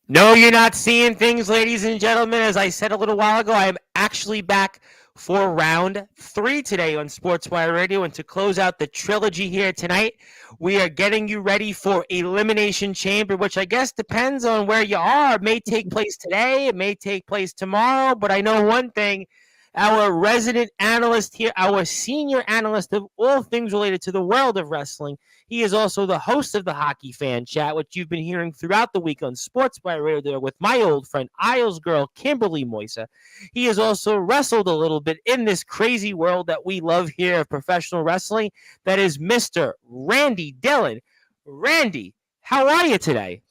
No, you're not seeing things, ladies and gentlemen. As I said a little while ago, I am actually back for round three today on Sportswire Radio. And to close out the trilogy here tonight, we are getting you ready for Elimination Chamber, which I guess depends on where you are. It may take place today, it may take place tomorrow. But I know one thing, our resident analyst here, our senior analyst of all things related to the world of wrestling, he is also the host of the Hockey Fan Chat, which you've been hearing throughout the week on Sportswire Radio with my old friend Isles girl Kimberly Moisa. He has also wrestled a little bit in this crazy world that we love here of professional wrestling. That is Mr. Randy Dillon. Randy, how are you today?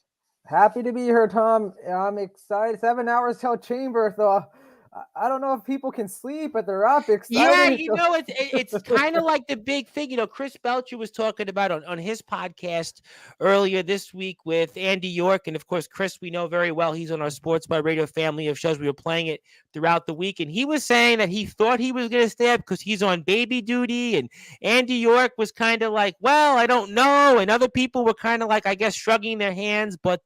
Happy to be here, Tom. I'm excited. 7 hours till chamber, so I don't know if people can sleep, but they're up Yeah, excited. it's kind of like the big thing. Chris Belcher was talking about on his podcast earlier this week with Andy York. And of course, Chris, we know very well. He's on our Sports by Radio family of shows. We were playing it throughout the week. And he was saying that he thought he was going to stay up because he's on baby duty. And Andy York was kind of like, well, I don't know. And other people were kind of like, I guess, shrugging their hands. But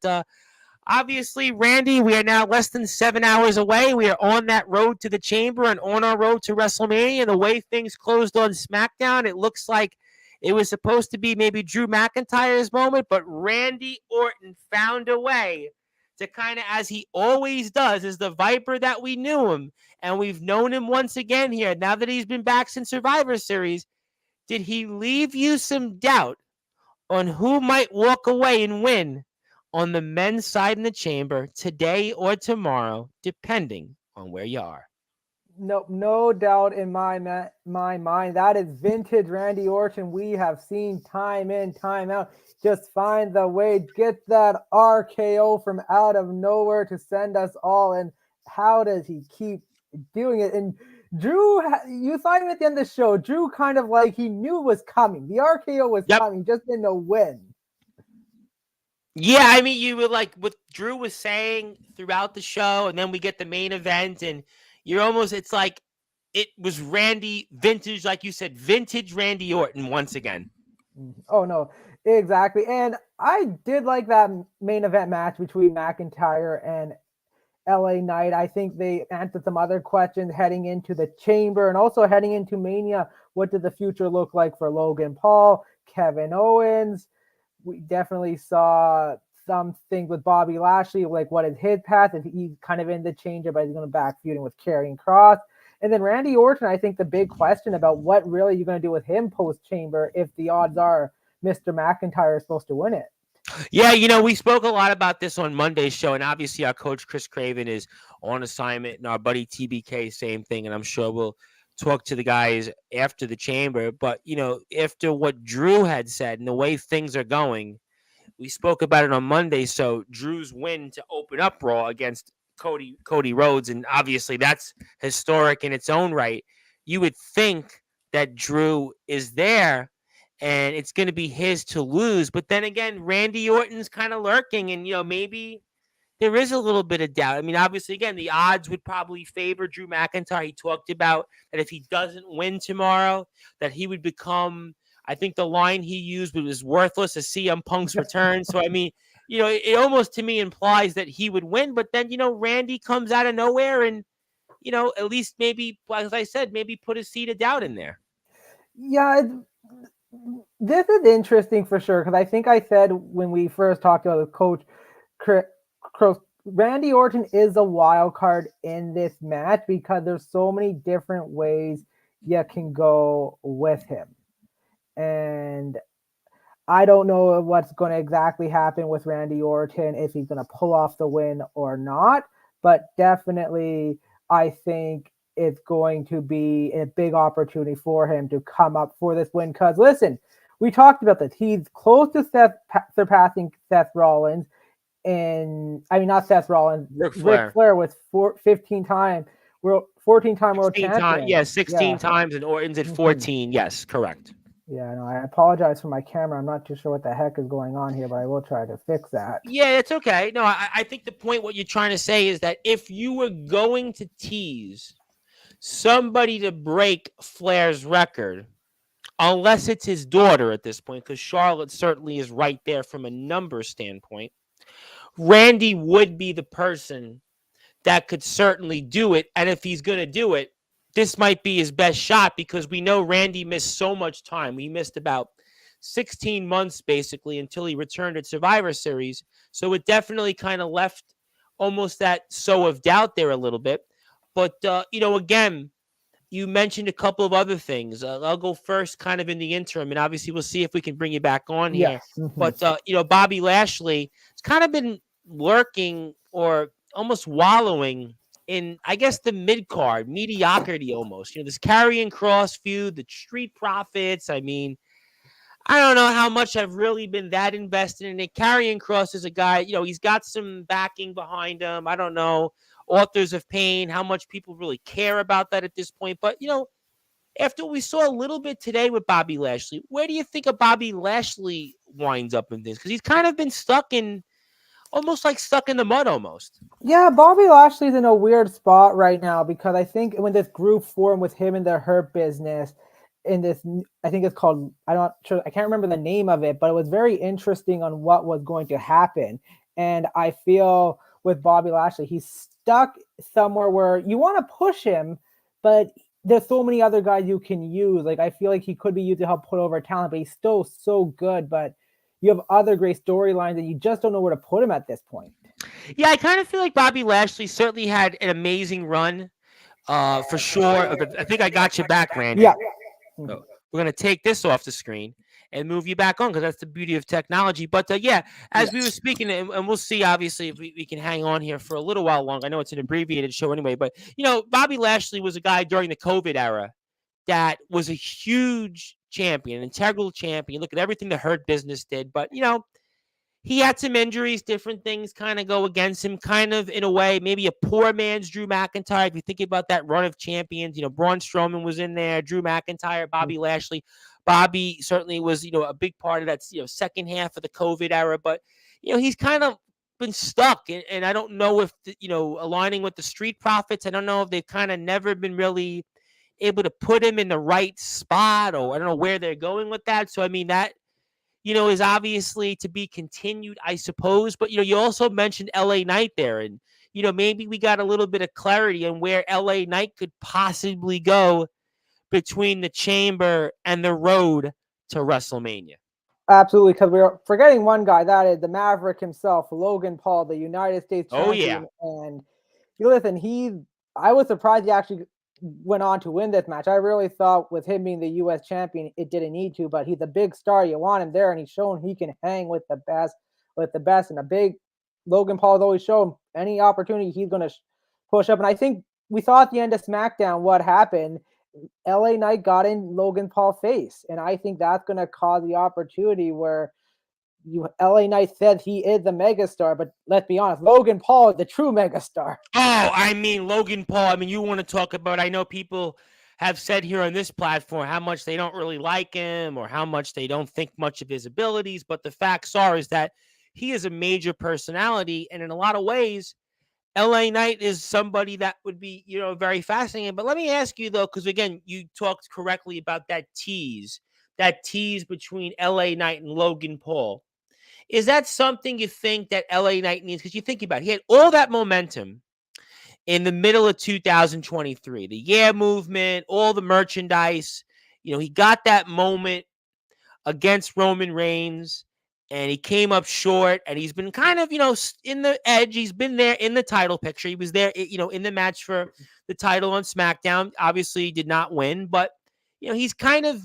obviously, Randy, we are now less than 7 hours away. We are on that road to the chamber and on our road to WrestleMania. And the way things closed on SmackDown, it looks like it was supposed to be maybe Drew McIntyre's moment, but Randy Orton found a way to kind of, as he always does, is the Viper that we knew him. And we've known him once again here. Now that he's been back since Survivor Series, did he leave you some doubt on who might walk away and win on the men's side in the chamber today or tomorrow, depending on where you are? No doubt in my mind. That is vintage Randy Orton. We have seen time in, time out. Just find the way, get that RKO from out of nowhere to send us all. And how does he keep doing it? And Drew, you saw him at the end of the show. Drew kind of like he knew it was coming. The RKO was Yep. coming, just didn't know when. Yeah, I mean, you were like what Drew was saying throughout the show, and then we get the main event, and you're almost, it's like it was Randy vintage, like you said, vintage Randy Orton once again. Oh no, exactly. And I did like that main event match between McIntyre and LA Knight. I think they answered some other questions heading into the chamber and also heading into Mania. What did the future look like for Logan Paul, Kevin Owens? We definitely saw some things with Bobby Lashley, like what is his path? If he's kind of in the changer, but he's going to back feuding with Karrion Kross. And then Randy Orton, I think the big question about what really you're going to do with him post chamber if the odds are Mr. McIntyre is supposed to win it. Yeah, we spoke a lot about this on Monday's show, and obviously our coach Chris Craven is on assignment, and our buddy TBK, same thing, and I'm sure we'll talk to the guys after the chamber. But, after what Drew had said and the way things are going, we spoke about it on Monday. So Drew's win to open up Raw against Cody Rhodes, and obviously that's historic in its own right. You would think that Drew is there and it's going to be his to lose. But then again, Randy Orton's kind of lurking, and maybe there is a little bit of doubt. I mean, obviously, again, the odds would probably favor Drew McIntyre. He talked about that if he doesn't win tomorrow, that he would become, I think the line he used was worthless as CM Punk's return. So, I mean, it almost to me implies that he would win. But then, Randy comes out of nowhere and, at least maybe, as I said, maybe put a seed of doubt in there. Yeah, this is interesting for sure because I think I said when we first talked about the coach, Randy Orton is a wild card in this match because there's so many different ways you can go with him. And I don't know what's going to exactly happen with Randy Orton, if he's going to pull off the win or not. But definitely, I think it's going to be a big opportunity for him to come up for this win. Because listen, we talked about this. He's close to surpassing Seth Rollins. And I mean, not Seth Rollins, Ric Flair with 14-time world champion. 16 times, and Orton's at 14. Yes, correct. Yeah, no, I apologize for my camera. I'm not too sure what the heck is going on here, but I will try to fix that. Yeah, it's okay. No, I think the point, what you're trying to say is that if you were going to tease somebody to break Flair's record, unless it's his daughter at this point, because Charlotte certainly is right there from a number standpoint, Randy would be the person that could certainly do it. And if he's going to do it, this might be his best shot because we know Randy missed so much time. He missed about 16 months basically until he returned at Survivor Series. So it definitely kind of left almost that sow of doubt there a little bit. But, again, you mentioned a couple of other things. I'll go first kind of in the interim, and obviously we'll see if we can bring you back on here. Yes. Mhm. But, Bobby Lashley has kind of been lurking or almost wallowing in, I guess, the mid card, mediocrity almost. This carrying cross feud, the Street Profits. I mean, I don't know how much I've really been that invested in it. Carrying Cross is a guy, he's got some backing behind him. I don't know. Authors of Pain, how much people really care about that at this point. But, after we saw a little bit today with Bobby Lashley, where do you think a Bobby Lashley winds up in this? Because he's kind of been almost like stuck in the mud almost. Yeah, Bobby Lashley's in a weird spot right now because I think when this group formed with him and the Hurt Business in this, I think it's called, I'm not sure, I can't remember the name of it, but it was very interesting on what was going to happen. And I feel with Bobby Lashley, he's stuck somewhere where you want to push him, but there's so many other guys you can use. Like, I feel like he could be used to help put over talent, but he's still so good. But you have other great storylines that you just don't know where to put him at this point. Yeah, I kind of feel like Bobby Lashley certainly had an amazing run, for sure. I think I got you back, Randy. Yeah. So we're going to take this off the screen and move you back on because that's the beauty of technology. But yeah, as we were speaking, and we'll see, obviously, if we can hang on here for a little while longer. I know it's an abbreviated show anyway, but, Bobby Lashley was a guy during the COVID era that was a huge champion, an integral champion. Look at everything the Hurt Business did. But, he had some injuries, different things kind of go against him, kind of in a way, maybe a poor man's Drew McIntyre. If you think about that run of champions, Braun Strowman was in there, Drew McIntyre, Bobby Lashley. Bobby certainly was, a big part of that, second half of the COVID era. But, he's kind of been stuck. And I don't know if, aligning with the Street Profits, I don't know if they've kind of never been really able to put him in the right spot, or I don't know where they're going with that. So, I mean, that, is obviously to be continued, I suppose. But, you also mentioned LA Knight there. And, maybe we got a little bit of clarity on where LA Knight could possibly go between the Chamber and the road to WrestleMania. Absolutely, because we're forgetting one guy. That is the Maverick himself, Logan Paul, the United States champion. Oh, yeah. And listen, I was surprised he actually went on to win this match. I really thought with him being the U.S. champion, it didn't need to, but he's a big star. You want him there, and he's shown he can hang with the best. And a big Logan Paul has always shown any opportunity he's going to push up. And I think we saw at the end of SmackDown what happened. LA Knight got in Logan Paul's face, and I think that's going to cause the opportunity where LA Knight said he is the megastar, but let's be honest, Logan Paul is the true megastar. Oh, I mean, Logan Paul, you want to talk about, I know people have said here on this platform how much they don't really like him or how much they don't think much of his abilities, but the facts are is that he is a major personality, and in a lot of ways, LA Knight is somebody that would be, very fascinating. But let me ask you, though, because, again, you talked correctly about that tease between LA Knight and Logan Paul. Is that something you think that LA Knight needs? Because you think about it, he had all that momentum in the middle of 2023, the Yeah movement, all the merchandise. He got that moment against Roman Reigns, and he came up short, and he's been kind of, in the edge. He's been there in the title picture. He was there, in the match for the title on SmackDown. Obviously, he did not win, but, he's kind of,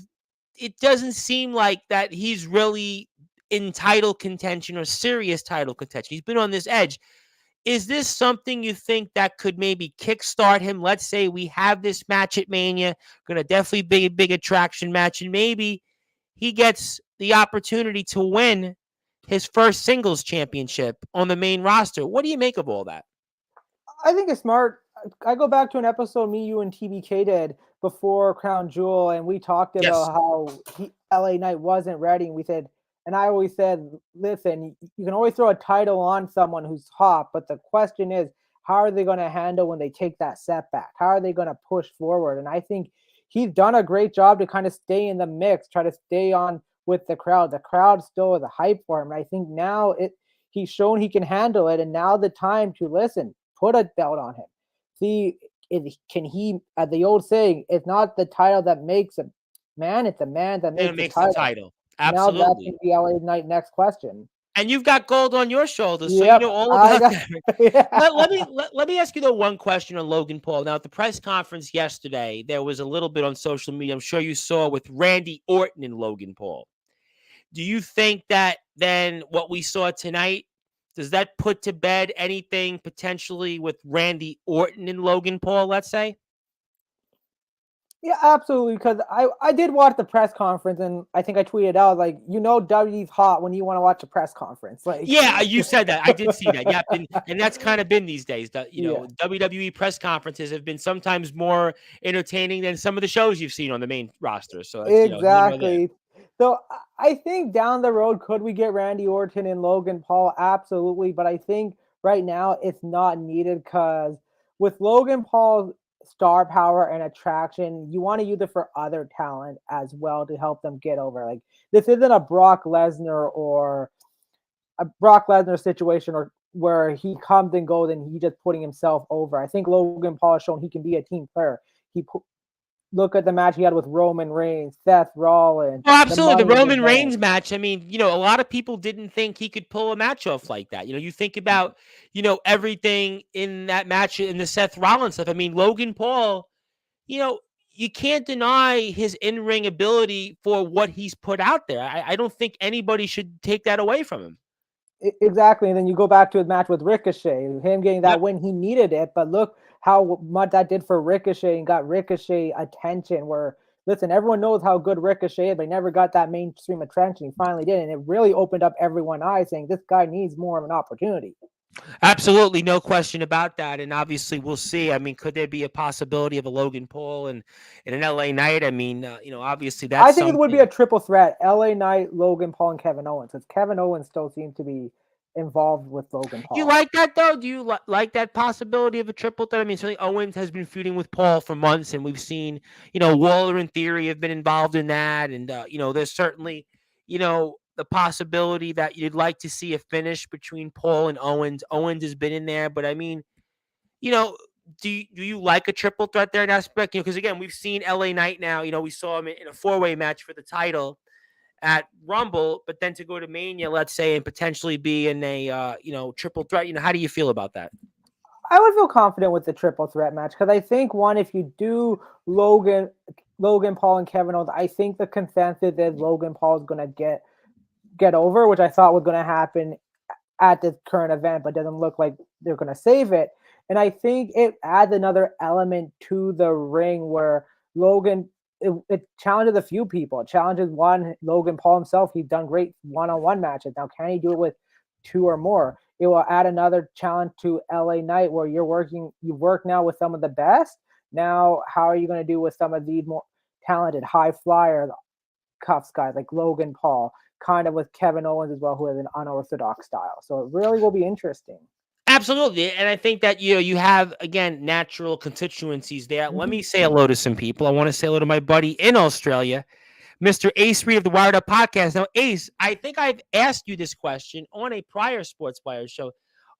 it doesn't seem like that he's really in title contention or serious title contention. He's been on this edge. Is this something you think that could maybe kickstart him? Let's say we have this match at Mania, going to definitely be a big attraction match, and maybe he gets the opportunity to win his first singles championship on the main roster. What do you make of all that? I think it's smart. I go back to an episode me, you, and TBK did before Crown Jewel, and we talked about how LA Knight wasn't ready. And we said, and I always said, listen, you can always throw a title on someone who's hot, but the question is, how are they going to handle when they take that setback? How are they going to push forward? And I think he's done a great job to kind of stay in the mix, try to stay on with the crowd. The crowd still is a hype for him. And I think now He's shown he can handle it, and now the time to listen, put a belt on him. See, can he? The old saying, "It's not the title that makes a man; it's a man that And it makes the makes the title." title. Now that's Absolutely. gonna be LA Knight next question. And you've got gold on your shoulders, so you Yep, know all I about got. that. Yeah. Let me ask you the one question on Logan Paul. Now, at the press conference yesterday, there was a little bit on social media. I'm sure you saw with Randy Orton and Logan Paul. Do you think that then what we saw tonight, does that put to bed anything potentially with Randy Orton and Logan Paul, let's say? Yeah, absolutely. Because I did watch the press conference, and I think I tweeted out like, WWE's hot when you want to watch a press conference. Like, Yeah, you said that. I did see that. Yep, and that's kind of been these days. That yeah, WWE press conferences have been sometimes more entertaining than some of the shows you've seen on the main roster. So it's here nor there. exactly. So I think down the road, could we get Randy Orton and Logan Paul? Absolutely. But I think right now it's not needed because with Logan Paul's star power and attraction, you want to use it for other talent as well to help them get over. Like, this isn't a Brock Lesnar or a Brock Lesnar situation or where he comes and goes and he just putting himself over. I think Logan Paul has shown he can be a team player. Look at the match he had with Roman Reigns, Seth Rollins, Oh, the absolutely. The Money in the Roman Bank. Reigns match. I mean, a lot of people didn't think he could pull a match off like that. You think about, everything in that match in the Seth Rollins stuff. I mean, Logan Paul, you know, you can't deny his in-ring ability for what he's put out there. I don't think anybody should take that away from him. Exactly. And then you go back to his match with Ricochet, him getting that Yep. win, he needed it. But look how much that did for Ricochet and got Ricochet attention. Where, listen, everyone knows how good Ricochet is, but he never got that mainstream attention. He finally did. And it really opened up everyone's eyes saying this guy needs more of an opportunity. Absolutely, no question about that. And obviously, we'll see. I mean, could there be a possibility of a Logan Paul and an LA Knight? I mean, obviously I that's think it would be a something. triple threat: LA Knight, Logan Paul, and Kevin Owens. Because Kevin Owens still seems to be involved with Logan You Paul. like that though? Do you like that possibility of a triple threat? I mean, certainly Owens has been feuding with Paul for months, and we've seen, Waller in theory have been involved in that, and there's certainly, the possibility that you'd like to see a finish between Paul and Owens. Owens has been in there, but I mean, you know, do you like a triple threat there in that aspect? Because again, we've seen LA Knight now. We saw him in a four-way match for the title at Rumble, but then to go to Mania, let's say, and potentially be in a triple threat. How do you feel about that? I would feel confident with the triple threat match because I think one, if you do Logan Paul and Kevin Owens, I think the consensus is Logan Paul is going to get over, which I thought was going to happen at this current event, but doesn't look like they're going to save it. And I think it adds another element to the ring where Logan it challenges a few people. It challenges one, Logan Paul himself. He's done great one-on-one matches. Now, can he do it with two or more? It will add another challenge to LA Knight where you work now with some of the best. Now, how are you going to do with some of these more talented high flyer cuffs guys like Logan Paul, kind of with Kevin Owens as well, who has an unorthodox style. So it really will be interesting. Absolutely, and I think that you have again natural constituencies there. Let Mhm. me say hello to some people. I want to say hello to my buddy in Australia, Mr. Ace Reed of the Wired Up Podcast. Now, Ace, I think I've asked you this question on a prior Sportswire show.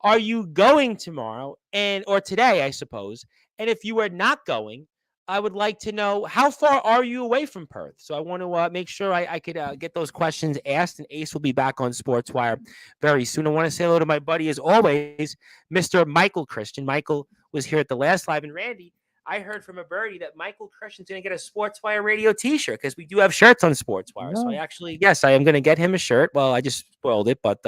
Are you going tomorrow or today, I suppose? And if you are not going, I would like to know how far are you away from Perth? So I want to make sure I could get those questions asked, and Ace will be back on Sportswire very soon. I want to say hello to my buddy, as always, Mr. Michael Christian. Michael was here at the last live, and Randy, I heard from a birdie that Michael Christian's going to get a Sportswire radio T-shirt because we do have shirts on Sportswire. So No. yes, I am going to get him a shirt. Well, I just spoiled it, but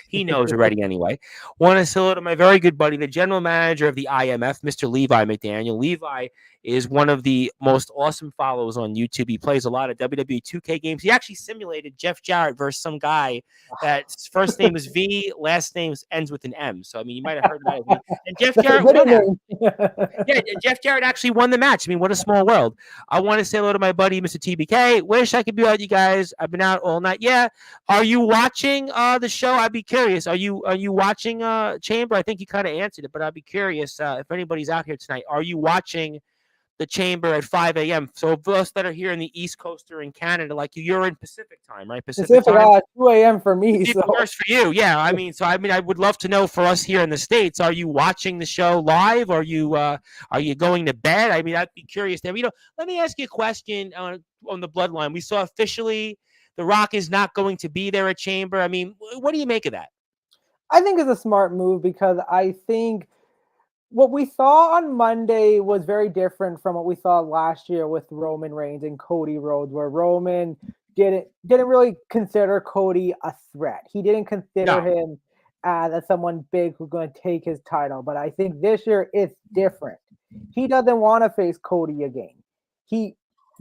he knows already anyway. Want to say hello to my very good buddy, the general manager of the IMF, Mr. Levi McDaniel. Levi is one of the most awesome follows on YouTube. He plays a lot of WWE 2K games. He actually simulated Jeff Jarrett versus some guy that's first name is V, last name ends with an M. So I mean, you might have heard that. And Jeff That's a Jarrett middle won that. name. Yeah, Jeff Jarrett actually won the match. I mean, what a small world. I want to say hello to my buddy, Mr. TBK. Wish I could be out, you guys. I've been out all night. Yeah. Are you watching the show? I'd be curious. Are you watching Chamber? I think you kind of answered it, but I'd be curious if anybody's out here tonight. Are you watching the chamber at 5 a.m. So for us that are here in the East Coast or in Canada, like you're in Pacific time, right? Pacific Pacific, time. 2 a.m. for me. It's So even worse for you. Yeah. I mean, I would love to know for us here in the States, are you watching the show live? Are you going to bed? I mean, I'd be curious there. Let me ask you a question on the bloodline. We saw officially The Rock is not going to be there at Chamber. I mean, what do you make of that? I think it's a smart move because I think what we saw on Monday was very different from what we saw last year with Roman Reigns and Cody Rhodes, where Roman didn't really consider Cody a threat. He didn't consider No. him as someone big who's going to take his title. But I think this year it's different. He doesn't want to face Cody again. He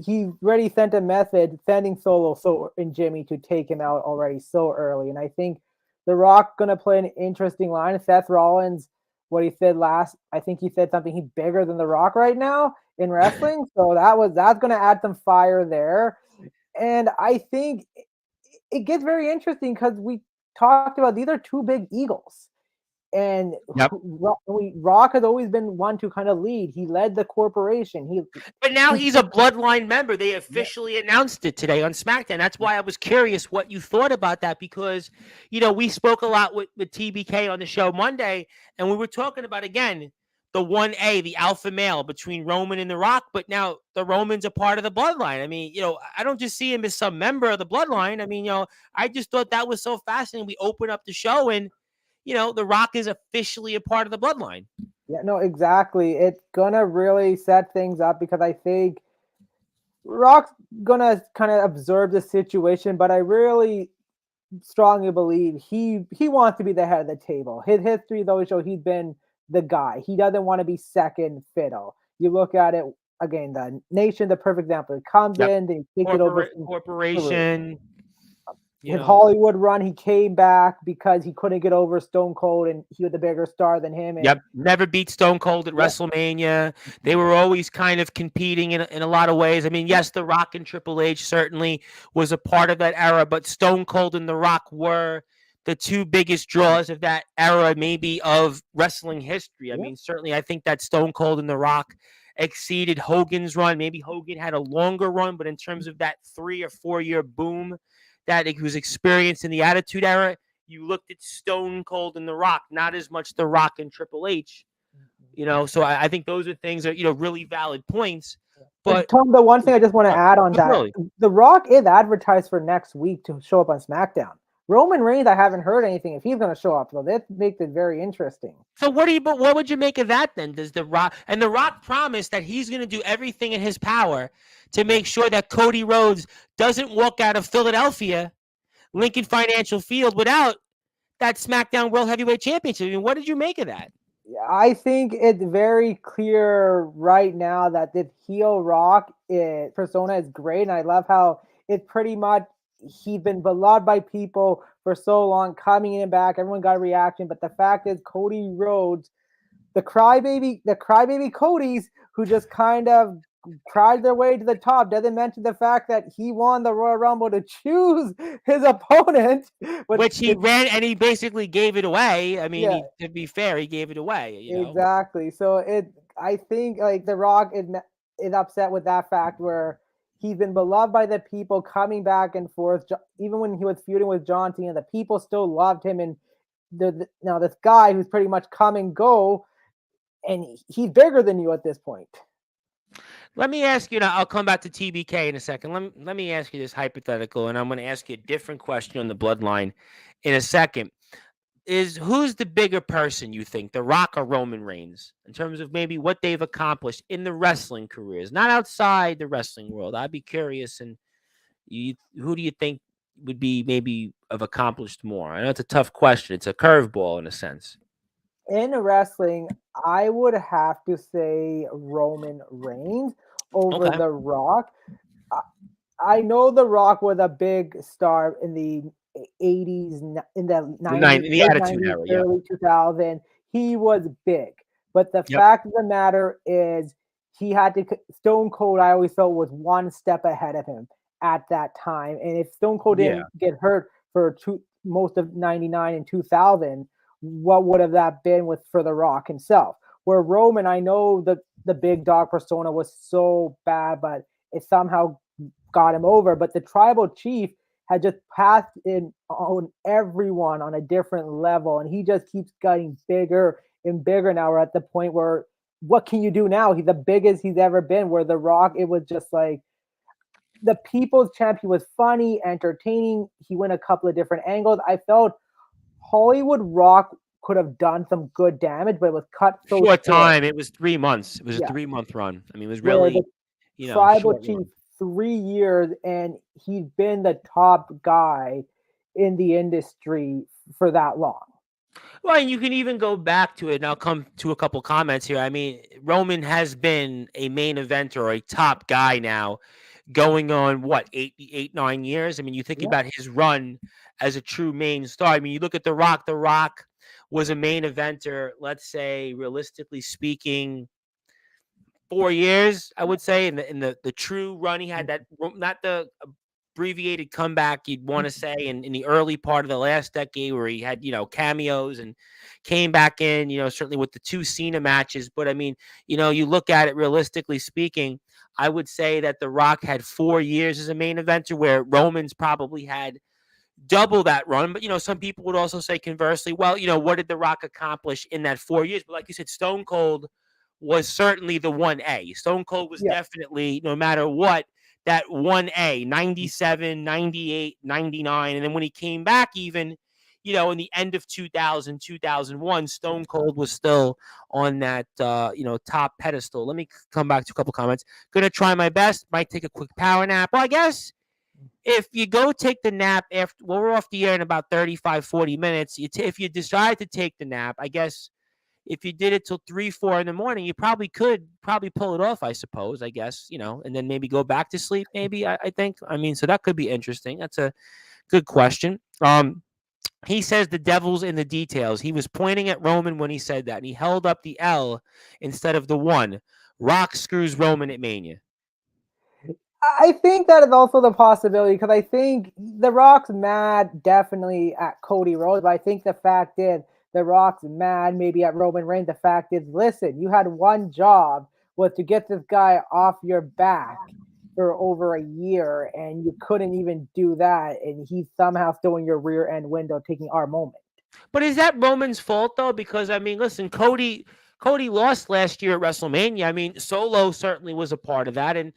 already sent a message sending Solo and Jimmy to take him out already so early. And I think The Rock gonna play an interesting line. Seth Rollins, what he said last, I think he said something, he's bigger than The Rock right now in wrestling. So that's gonna add some fire there. And I think it gets very interesting because we talked about these are two big egos. And Yep. Rock has always been one to kind of lead. He led the corporation. But now he's a bloodline member. They officially announced it today on SmackDown. That's why I was curious what you thought about that because, we spoke a lot with TBK on the show Monday, and we were talking about, again, the 1A, the alpha male between Roman and The Rock, but now the Roman's a part of the bloodline. I mean, I don't just see him as some member of the bloodline. I mean, I just thought that was so fascinating. We open up the show and, The Rock is officially a part of the bloodline. Yeah, no, exactly. It's gonna really set things up because I think Rock's gonna kind of observe the situation, but I really strongly believe he wants to be the head of the table. His history though shows he's been the guy. He doesn't want to be second fiddle. You look at it again, the Nation, the perfect example. He comes in, then he takes it over corporation. His Hollywood run, he came back because he couldn't get over Stone Cold, and he was a bigger star than him. And never beat Stone Cold at WrestleMania. They were always kind of competing in a lot of ways. I mean, yes, The Rock and Triple H certainly was a part of that era, but Stone Cold and The Rock were the two biggest draws of that era, maybe of wrestling history. I mean, certainly I think that Stone Cold and The Rock exceeded Hogan's run. Maybe Hogan had a longer run, but in terms of that 3 or 4 year boom that it was experienced in the Attitude Era, you looked at Stone Cold and The Rock, not as much The Rock and Triple H. So I think those are things that really valid points. But Tom, the one thing I just want to add on that, really, The Rock is advertised for next week to show up on SmackDown. Roman Reigns, I haven't heard anything if he's going to show up, so that makes it very interesting. So what would you make of that then? Does The Rock promise that he's going to do everything in his power to make sure that Cody Rhodes doesn't walk out of Philadelphia, Lincoln Financial Field, without that SmackDown World Heavyweight Championship? I mean, what did you make of that? I think it's very clear right now that the heel Rock persona is great, and I love how it's pretty much he's been beloved by people for so long, coming in and back. Everyone got a reaction, but the fact is, Cody Rhodes, the crybaby Codys, who just kind of cried their way to the top, doesn't mention the fact that he won the Royal Rumble to choose his opponent, which he ran and he basically gave it away. I mean, to be fair, he gave it away. Exactly. So I think like The Rock is upset with that fact where he's been beloved by the people, coming back and forth. Even when he was feuding with John Cena, the people still loved him. And now this guy who's pretty much come and go, and he's bigger than you at this point. Let me ask you now. I'll come back to TBK in a second. Let me ask you this hypothetical, and I'm going to ask you a different question on the bloodline in a second. Who's the bigger person, you think, The Rock or Roman Reigns, in terms of maybe what they've accomplished in the wrestling careers, not outside the wrestling world? I'd be curious. And who do you think would be maybe have accomplished more? I know it's a tough question. It's a curveball in a sense. In wrestling, I would have to say Roman Reigns over The Rock. I know The Rock was a big star in the 80s, in the 90s, the Attitude Era, early 2000. He was big. But the fact of the matter is he had to Stone Cold, I always felt, was one step ahead of him at that time. And if Stone Cold didn't get hurt for most of 99 and 2000, what would have that been for The Rock himself? Where Roman, I know that the big dog persona was so bad, but it somehow got him over. But the tribal chief had just passed in on everyone on a different level, and he just keeps getting bigger and bigger. Now we're at the point where what can you do now? He's the biggest he's ever been. Where The Rock, it was just like the people's champ. He was funny, entertaining. He went a couple of different angles. I felt Hollywood Rock could have done some good damage, but it was cut so Short short. time. It was 3 months. It was a Yeah, 3 month run. I mean, it was where the really, tribal short chief run. 3 years, and he's been the top guy in the industry for that long. Well, and you can even go back to it, and I'll come to a couple comments here. I mean, Roman has been a main eventer or a top guy now, going on what 9 years. I mean, you think Yeah, about his run as a true main star. I mean, you look at The Rock. The Rock was a main eventer. Let's say, realistically speaking, 4 years. I would say in the true run he had, that not the abbreviated comeback you'd want to say in the early part of the last decade, where he had cameos and came back in, certainly with the two Cena matches. But I mean, you look at it realistically speaking, I would say that The Rock had 4 years as a main eventer, where Roman's probably had double that run. But some people would also say conversely, well, what did The Rock accomplish in that 4 years? But like you said, Stone Cold was certainly the 1A. Stone Cold was yeah. definitely, no matter what, that 1A, 97, 98, 99. And then when he came back, even, in the end of 2000, 2001, Stone Cold was still on that, top pedestal. Let me come back to a couple comments. Going to try my best. Might take a quick power nap. Well, I guess if you go take the nap after, well, we're off the air in about 35, 40 minutes. If you decide to take the nap, I guess if you did it till 3, 4 in the morning, you probably pull it off, I suppose, I guess, and then maybe go back to sleep. Maybe, I think, I mean, so that could be interesting. That's a good question. He says the devil's in the details. He was pointing at Roman when he said that, and he held up the L instead of the one. Rock screws Roman at Mania. I think that is also the possibility because I think The Rock's mad definitely at Cody Rhodes, but I think the fact is The Rock's mad maybe at Roman Reigns. The fact is, listen, you had one job was to get this guy off your back for over a year, and you couldn't even do that, and he's somehow still in your rear end window taking our moment. But is that Roman's fault though? Because I mean, listen, Cody lost last year at WrestleMania. I mean, Solo certainly was a part of that, and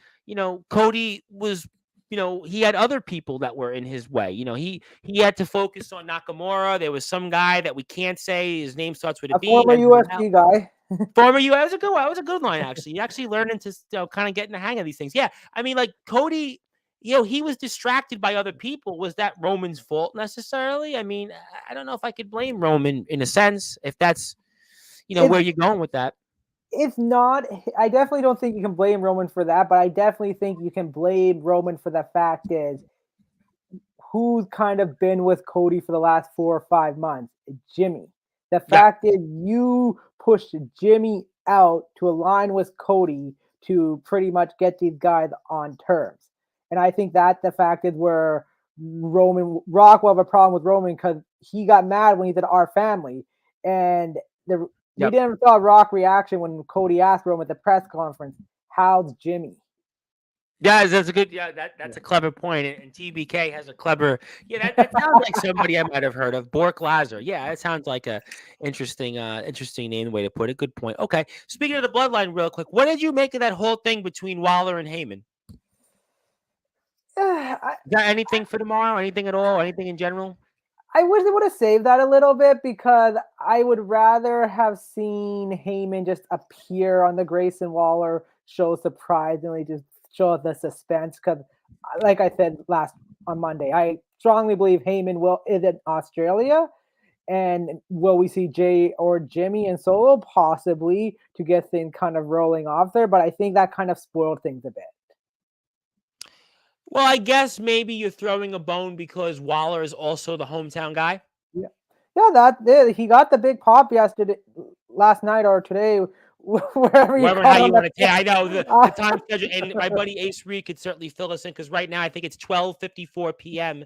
Cody was, he had other people that were in his way. He had to focus on Nakamura. There was some guy that we can't say his name starts with a A B. former UFC guy. Former U. That was a good one. That was a good line, actually. You actually learning to kind of getting the hang of these things. Yeah, I mean, like Cody, he was distracted by other people. Was that Roman's fault necessarily? I mean, I don't know if I could blame Roman in a sense, if that's It's where you're going with that. it's not. I definitely don't think you can blame Roman for that, but I definitely think you can blame Roman for the fact is who's kind of been with Cody for the last 4 or 5 months? Jimmy. The Yeah. fact is you pushed Jimmy out to align with Cody to pretty much get these guys on terms. And I think that the fact is where Roman Rock will have a problem with Roman because he got mad when he said our family. And we Yep. didn't saw Rock reaction when Cody asked Roman at the press conference, how's Jimmy? Yeah, that's a good. Yeah, Yeah. that's a clever point. And TBK has a clever. Yeah, that sounds like somebody I might have heard of. Bork Lazar. Yeah, that sounds like a interesting name, the way to put it. Good point. Okay, speaking of the bloodline, real quick, what did you make of that whole thing between Waller and Heyman? I, Got anything for tomorrow? Anything at all? Anything in general? I wish they would have saved that a little bit because I would rather have seen Heyman just appear on the Grayson Waller show surprisingly, just show the suspense. Because, like I said last on Monday, I strongly believe Heyman is in Australia, and will we see Jay or Jimmy and Solo possibly to get things kind of rolling off there? But I think that kind of spoiled things a bit. Well, I guess maybe you're throwing a bone because Waller is also the hometown guy. Yeah, he got the big pop yesterday, last night or today wherever you Whatever, call how it on you the want to. Yeah, I know the uh, time schedule, and my buddy Ace Reed could certainly fill us in because right now I think it's 12:54 p.m.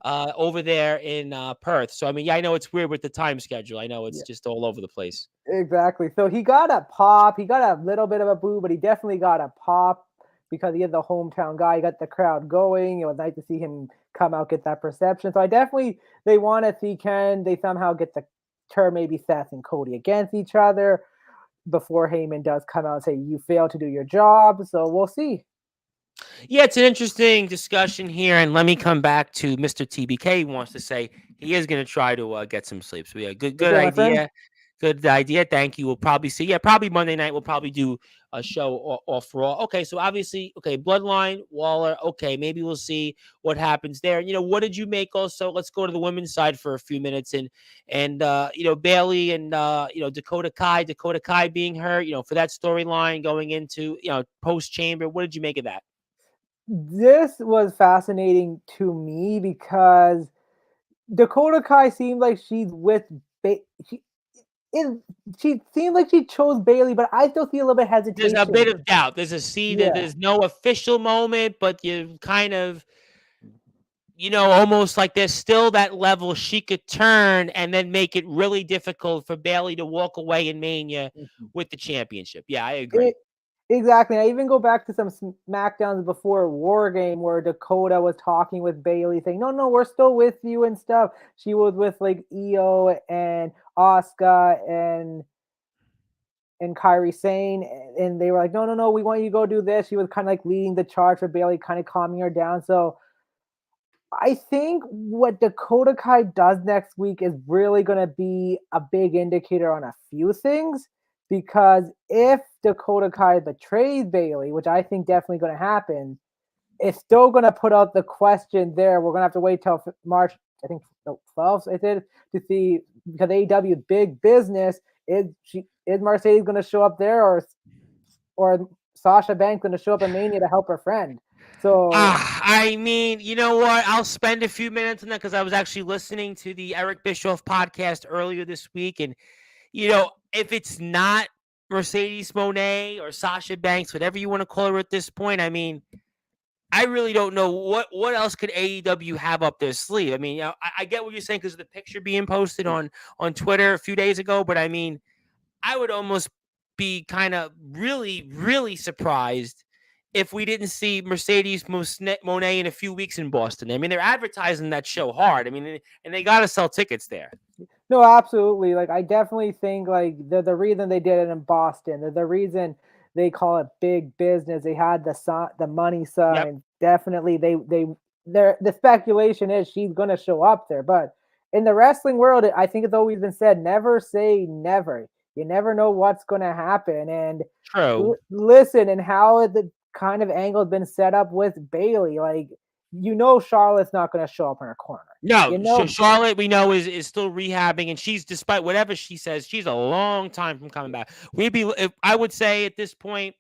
Over there in Perth. So I mean, yeah, I know it's weird with the time schedule. I know it's yeah, just all over the place. exactly. So he got a pop. He got a little bit of a boo, but he definitely got a pop because he is the hometown guy. He got the crowd going. It was nice to see him come out, get that perception. So I definitely they want to see can they somehow get the turn maybe Seth and Cody against each other before Heyman does come out and say you failed to do your job. So we'll see. Yeah, it's an interesting discussion here, and let me come back to Mr. TBK. He wants to say he is going to try to get some sleep. So yeah, good, Take good care, my friend. idea, good idea. Thank you. We'll probably see. Yeah, probably Monday night. We'll probably do a show off Raw. Okay, so obviously, okay, Bloodline, Waller. Okay, maybe we'll see what happens there. You know, what did you make? Also, let's go to the women's side for a few minutes, and Bailey and Dakota Kai being her. For that storyline going into post Chamber. What did you make of that? This was fascinating to me because Dakota Kai seemed like she's with she is she seemed like she chose Bailey, but I still see a little bit of There's a hesitation. bit of doubt. There's a see that Yeah. there's no official moment, but you kind of, almost like there's still that level she could turn and then make it really difficult for Bailey to walk away in Mania Mhm. with the championship. Yeah, I It, agree. exactly. I even go back to some SmackDowns before War Game where Dakota was talking with Bailey, saying, "No, no, we're still with you and stuff." She was with like Io and Asuka and Kyrie Sane, and they were like, "No, no, no, we want you to go do this." She was kind of like leading the charge for Bailey, kind of calming her down. So I think what Dakota Kai does next week is really going to be a big indicator on a few things. Because if Dakota Kai betrays Bailey, which I think definitely going to happen, it's still going to put out the question there. We're going to have to wait till March, I think the 12th, I did, to see because AEW is big business. Is Mercedes going to show up there, or Sasha Banks going to show up in Mania to help her friend? So I mean, you know what? I'll spend a few minutes on that because I was actually listening to the Eric Bischoff podcast earlier this week. And, if it's not Mercedes Monet or Sasha Banks, whatever you want to call her at this point, I mean, I really don't know what else could AEW have up their sleeve. I mean, I get what you're saying because of the picture being posted on Twitter a few days ago, but I mean, I would almost be kind of really, really surprised if we didn't see Mercedes Monet in a few weeks in Boston. I mean, they're advertising that show hard. I mean, and they got to sell tickets there. no, absolutely. Like I definitely think like the reason they did it in Boston, the reason they call it big business, they had the money Yep. sign. Definitely, the speculation is she's gonna show up there. But in the wrestling world, I think it's always been said, never say never. You never know what's gonna happen. And True. listen, and how the kind of angle has been set up with Bailey, like Charlotte's not gonna show up in her corner. No, You know, Charlotte we know is still rehabbing, and she's despite whatever she says, she's a long time from coming back. If I would say at this point,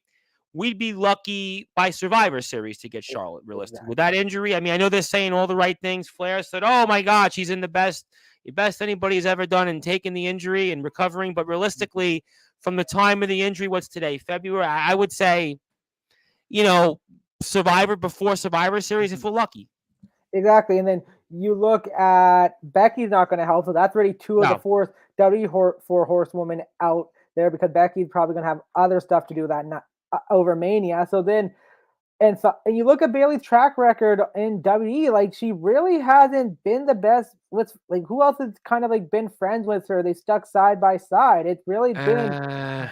we'd be lucky by Survivor Series to get Charlotte. Realistic with exactly. that injury, I mean, I know they're saying all the right things. Flair said, "Oh my God, she's in the best anybody's ever done in taking the injury and recovering." But realistically, from the time of the injury, what's today, February? I would say, you know, Survivor before Survivor Series if we're lucky. Exactly. And then you look at Becky's not going to help. So that's already two of the No, four four horsewomen out there because Becky's probably going to have other stuff to do that not over Mania. So then, and you look at Bailey's track record in WWE, like she really hasn't been the best with like who else has kind of like been friends with her. They stuck side by side. It's really been uh,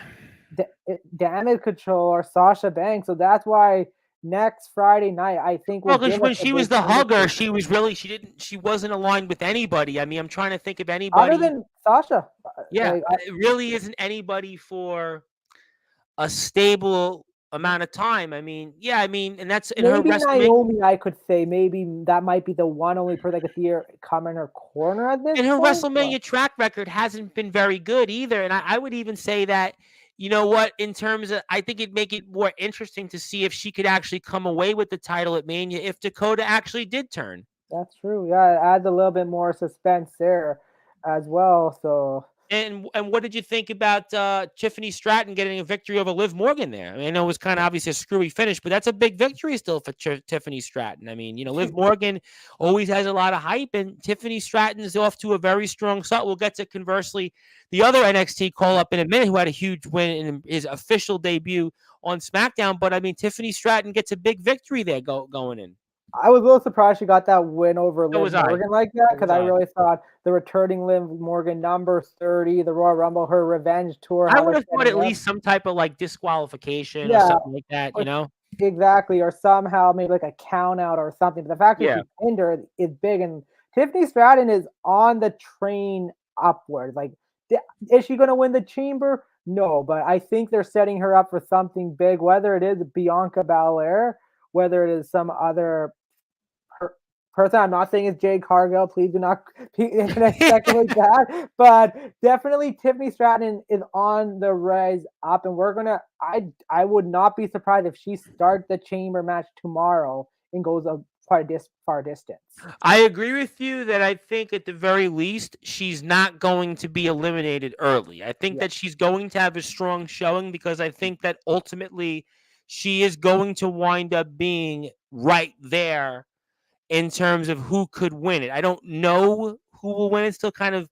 Damage Control or Sasha Banks. So that's why next Friday night I think will well, because give us when a she was big the hugger, indication. she wasn't aligned with anybody. I mean, I'm trying to think of Other anybody. than Sasha, Yeah, like it really isn't anybody for a stable amount of time. I mean, yeah, I mean, and that's in her maybe WrestleMania. Naomi, I could say maybe that might be the one only person I could see her come in her corner at this And her point. But WrestleMania track record hasn't been very good either. And I would even say that, you know what, in terms of, I think it'd make it more interesting to see if she could actually come away with the title at Mania if Dakota actually did turn. that's true. Yeah, it adds a little bit more suspense there as well. So And what did you think about Tiffany Stratton getting a victory over Liv Morgan there? I mean, I know it was kind of obviously a screwy finish, but that's a big victory still for Tiffany Stratton. I mean, Liv Morgan always has a lot of hype, and Tiffany Stratton is off to a very strong start. We'll get to conversely the other NXT call up in a minute, who had a huge win in his official debut on SmackDown. But I mean, Tiffany Stratton gets a big victory there going in. I was a little surprised she got that win over So Liv was I. Morgan like that So because was I I. really thought the returning Liv Morgan number 30, the Royal Rumble, her revenge tour, I how would they're have thought setting at it up. least some type of like disqualification or Yeah, something like that. or exactly, or somehow maybe like a count out or something. But the fact that Yeah. she pinned her is big, and Tiffany Stratton is on the train upward. Like, is she going to win the Chamber? No, but I think they're setting her up for something big, whether it is Bianca Belair, whether it is some other person. I'm not saying it's Jade Cargill. Please do not speculate that. But definitely Tiffany Stratton is on the rise up, and we're gonna. I would not be surprised if she starts the Chamber match tomorrow and goes a quite a far distance. I agree with you that I think at the very least she's not going to be eliminated early. I think Yeah, that she's going to have a strong showing because I think that ultimately she is going to wind up being right there in terms of who could win it. I don't know who will win. It's still kind of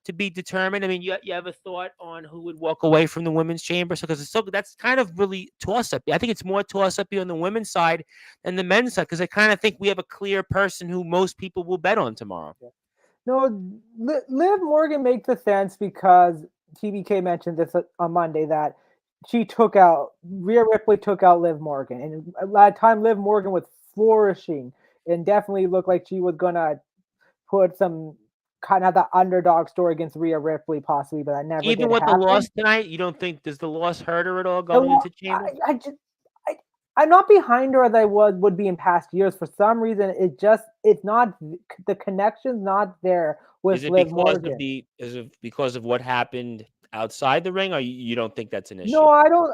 to be determined. I mean, you have a thought on who would walk away from the women's chamber? So because it's so that's kind of really toss up. I think it's more toss up here on the women's side than the men's side because I kind of think we have a clear person who most people will bet on tomorrow. no, Liv Morgan makes a sense because TBK mentioned this on Monday that she took out Rhea Ripley took out Liv Morgan, and a lot of time Liv Morgan was flourishing and definitely looked like she was gonna put some kind of the underdog story against Rhea Ripley possibly, but that never Even did with the happen. loss tonight, you don't think does the loss hurt her at all The going lo- into chamber? I just I, I'm not behind her as I would be in past years. For some reason, it's not the connection's not there Is with it Liv because of Morgan. the is it because of what happened outside the ring, or you don't think that's an No, issue? I don't.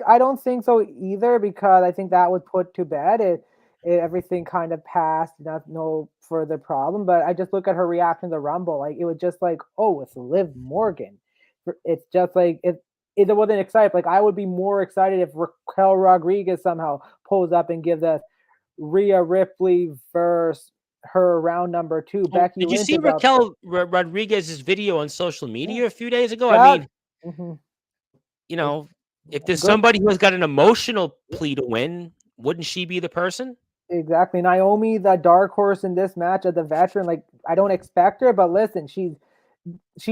I don't think so either because I think that would put to bed everything kind of passed. Not no further problem. But I just look at her reaction to the Rumble. Like it was just like, oh, it's Liv Morgan. It's just like it wasn't excited. Like I would be more excited if Raquel Rodriguez somehow pulls up and gives us Rhea Ripley versus her round number two. Oh, Becky did you Lynch see is up. Raquel Rodriguez's video on social Yeah, media a few days ago? I that. mean, Mm-hmm. you It's know, if there's good. somebody who has got an emotional plea to win, wouldn't she be the person? Exactly. Naomi, the dark horse in this match as the veteran, like I don't expect her, but listen, she's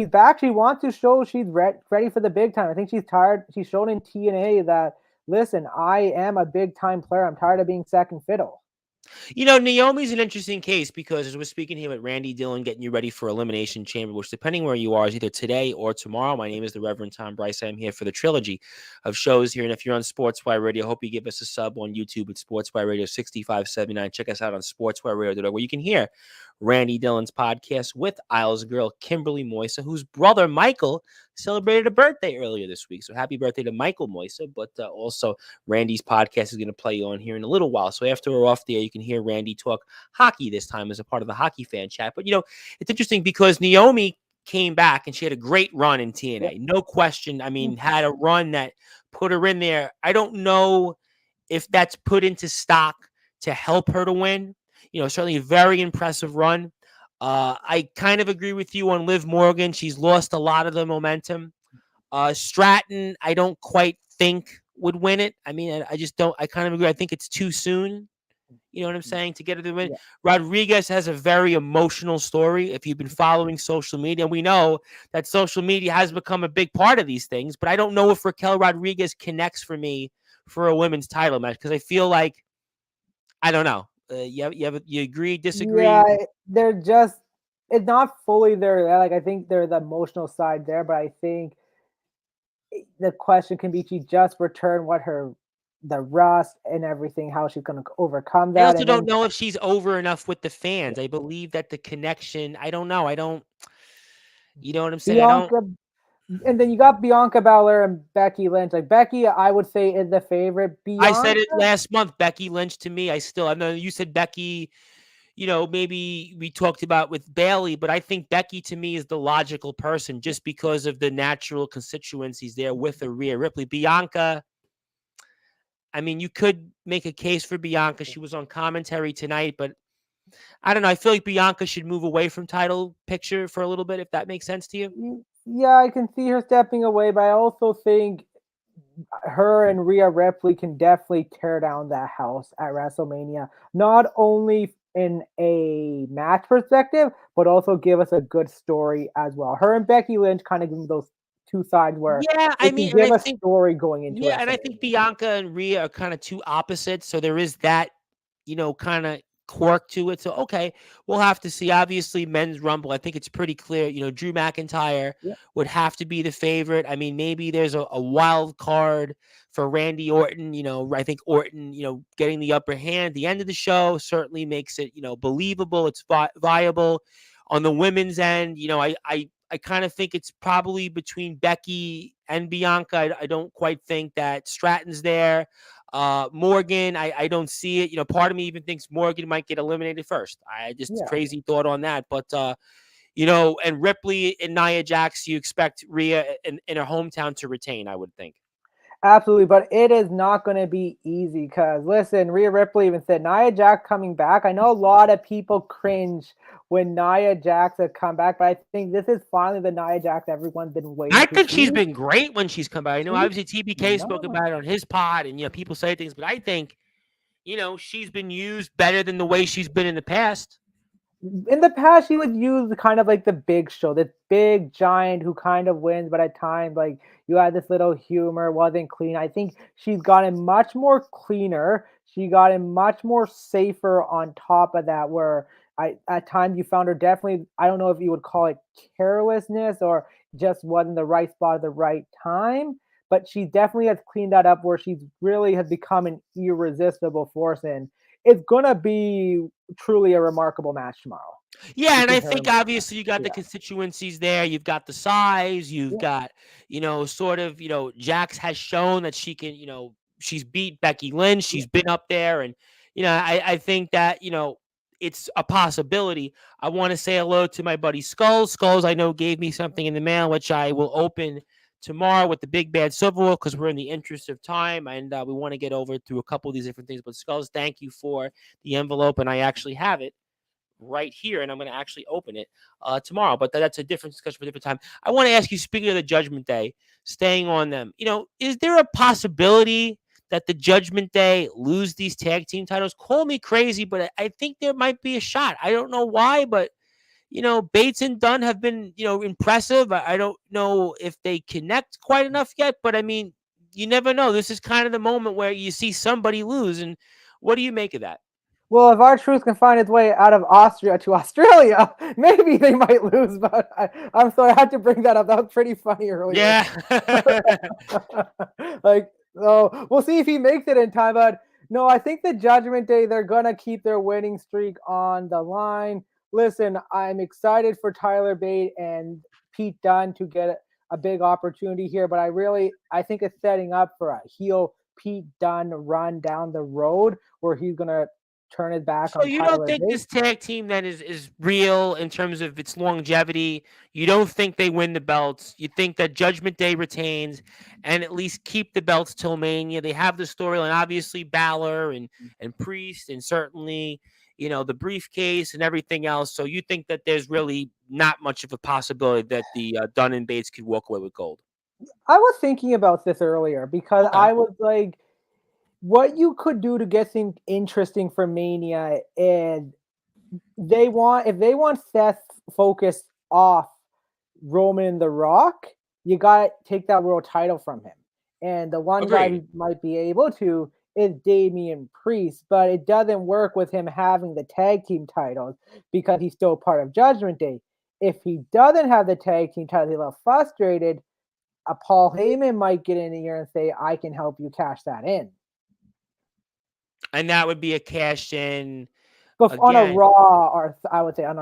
back. She wants to show she's ready for the big time. I think she's tired. She's shown in TNA that listen, I am a big time player. I'm tired of being second fiddle. Naomi's an interesting case because as we're speaking here with Randy Dillon, getting you ready for Elimination Chamber, which depending where you are is either today or tomorrow. My name is the Reverend Tom Bryce. I'm here for the trilogy of shows here. And if you're on Sportswire Radio, I hope you give us a sub on YouTube at Sportswire Radio 6579. Check us out on sportswireradio.org where you can hear Randy Dillon's podcast with Isles girl Kimberly Moisa, whose brother Michael celebrated a birthday earlier this week. So happy birthday to Michael Moisa, but also Randy's podcast is going to play on here in a little while. So after we're off the air, you can hear Randy talk hockey this time as a part of the hockey fan chat. But, it's interesting because Naomi came back and she had a great run in Yep. TNA. No question. I mean, had a run that put her in there. I don't know if that's put into stock to help her to win. Certainly a very impressive run. I kind of agree with you on Liv Morgan. She's lost a lot of the momentum. Stratton, I don't quite think would win it. I mean, I just don't. I kind of agree. I think it's too soon. You know what I'm saying? To get her to win. Yeah. Rodriguez has a very emotional story. If you've been following social media, we know that social media has become a big part of these things. But I don't know if Raquel Rodriguez connects for me for a women's title match because I feel like I don't know. You agree? Yeah, Disagree? they're just it's not fully there. Like I think they're the emotional side there, but I think the question can be she just returned what her the rust and everything, how she's gonna overcome I that, also and don't then know if she's over enough with the fans. I believe that the connection. I don't know. I don't. You know what I'm saying? I don't. Bianca, and then you got Bianca Belair and Becky Lynch. Like Becky, I would say is the favorite. I said it Bianca, last month. Becky Lynch to me. I know you said Becky. maybe we talked about with Bailey, but I think Becky to me is the logical person just because of the natural constituencies there with Rhea Ripley. Bianca, I mean, you could make a case for Bianca. She was on commentary tonight, but I don't know. I feel like Bianca should move away from title picture for a little bit, if that makes sense to you. Yeah, I can see her stepping away, but I also think her and Rhea Ripley can definitely tear down that house at WrestleMania. Not only in a match perspective, but also give us a good story as well. Her and Becky Lynch kind of give those two sides where Yeah, I they can mean, and give I a think story going into yeah, and I think WrestleMania. Bianca and Rhea are kind of two opposites, so there is that, kind of quirk to it. So okay, we'll have to see. Obviously, men's rumble. I think it's pretty clear. Drew McIntyre Yeah, would have to be the favorite. I mean, maybe there's a wild card for Randy Orton. I think Orton, getting the upper hand at the end of the show certainly makes it, believable. It's viable. On the women's end, I kind of think it's probably between Becky and Bianca. I don't quite think that Stratton's there. Morgan, I don't see it. Part of me even thinks Morgan might get eliminated first. I just yeah. crazy thought on that. But and Ripley and Nia Jax, you expect Rhea in her hometown to retain, I would think. Absolutely, but it is not going to be easy because listen, Rhea Ripley even said Nia Jax coming back. I know a lot of people cringe when Nia Jax had come back, but I think this is finally the Nia Jax everyone's been waiting I to think she's see. been great when she's come back. She, Obviously TBK spoke no, about it on his pod, and people say things, but I think she's been used better than the way she's been in the past. in the past she would use kind of like the big show, this big giant who kind of wins, but at times like you had this little humor, wasn't clean. I think she's gotten much more cleaner. She gotten much more safer on top of that, where I at times you found her definitely, I don't know if you would call it carelessness or just wasn't the right spot at the right time. But she definitely has cleaned that up where she's really has become an irresistible force, and it's gonna be truly a remarkable match tomorrow Yeah, and I between her think and Bianca. obviously you got the Yeah, constituencies there. You've got the size. You've yeah, got, sort of, Jax has shown that she can, she's beat Becky Lynch. yeah. She's been up there. And, I think that, it's a possibility. I want to say hello to my buddy Skulls. Skulls, I know, gave me something in the mail, which I will open tomorrow with the Big Bad Silverwolf because we're in the interest of time and we want to get over through a couple of these different things. But Skulls, thank you for the envelope, and I actually have it right here, and I'm going to actually open it tomorrow. But that's a different discussion for a different time. I want to ask you, speaking of the Judgment Day, staying on them, is there a possibility that the Judgment Day lose these tag team titles? Call me crazy, but I think there might be a shot. I don't know why, but Bates and Dunn have been, impressive. I don't know if they connect quite enough yet, but I mean, you never know. This is kind of the moment where you see somebody lose, and what do you make of that? Well, if our truth can find its way out of Austria to Australia, maybe they might lose. But I'm sorry, I had to bring that up. That was pretty funny earlier. Yeah. Like, so we'll see if he makes it in time. But no, I think the Judgment Day, they're gonna keep their winning streak on the line. Listen, I'm excited for Tyler Bate and Pete Dunne to get a big opportunity here, but I think it's setting up for a heel Pete Dunne run down the road where he's gonna turn his back So on you don't Tyler think Bate. this tag team then is real in terms of its longevity? You don't think they win the belts? You think that Judgment Day retains and at least keep the belts till Mania? They have the storyline, obviously Balor and Priest, and certainly the briefcase and everything else. So you think that there's really not much of a possibility that the Dunn and Bates could walk away with gold? I was thinking about this earlier because Okay, I was like, what you could do to get things interesting for Mania is if they want Seth focused off Roman the Rock, you gotta take that world title from him. And the one guy agreed. who might be able to is Damian Priest, but it doesn't work with him having the tag team titles because he's still part of Judgment Day. If he doesn't have the tag team titles, he's a little frustrated. A Paul Heyman might get in here and say, "I can help you cash that in." And that would be a cash in But on a again. Raw, or I would say on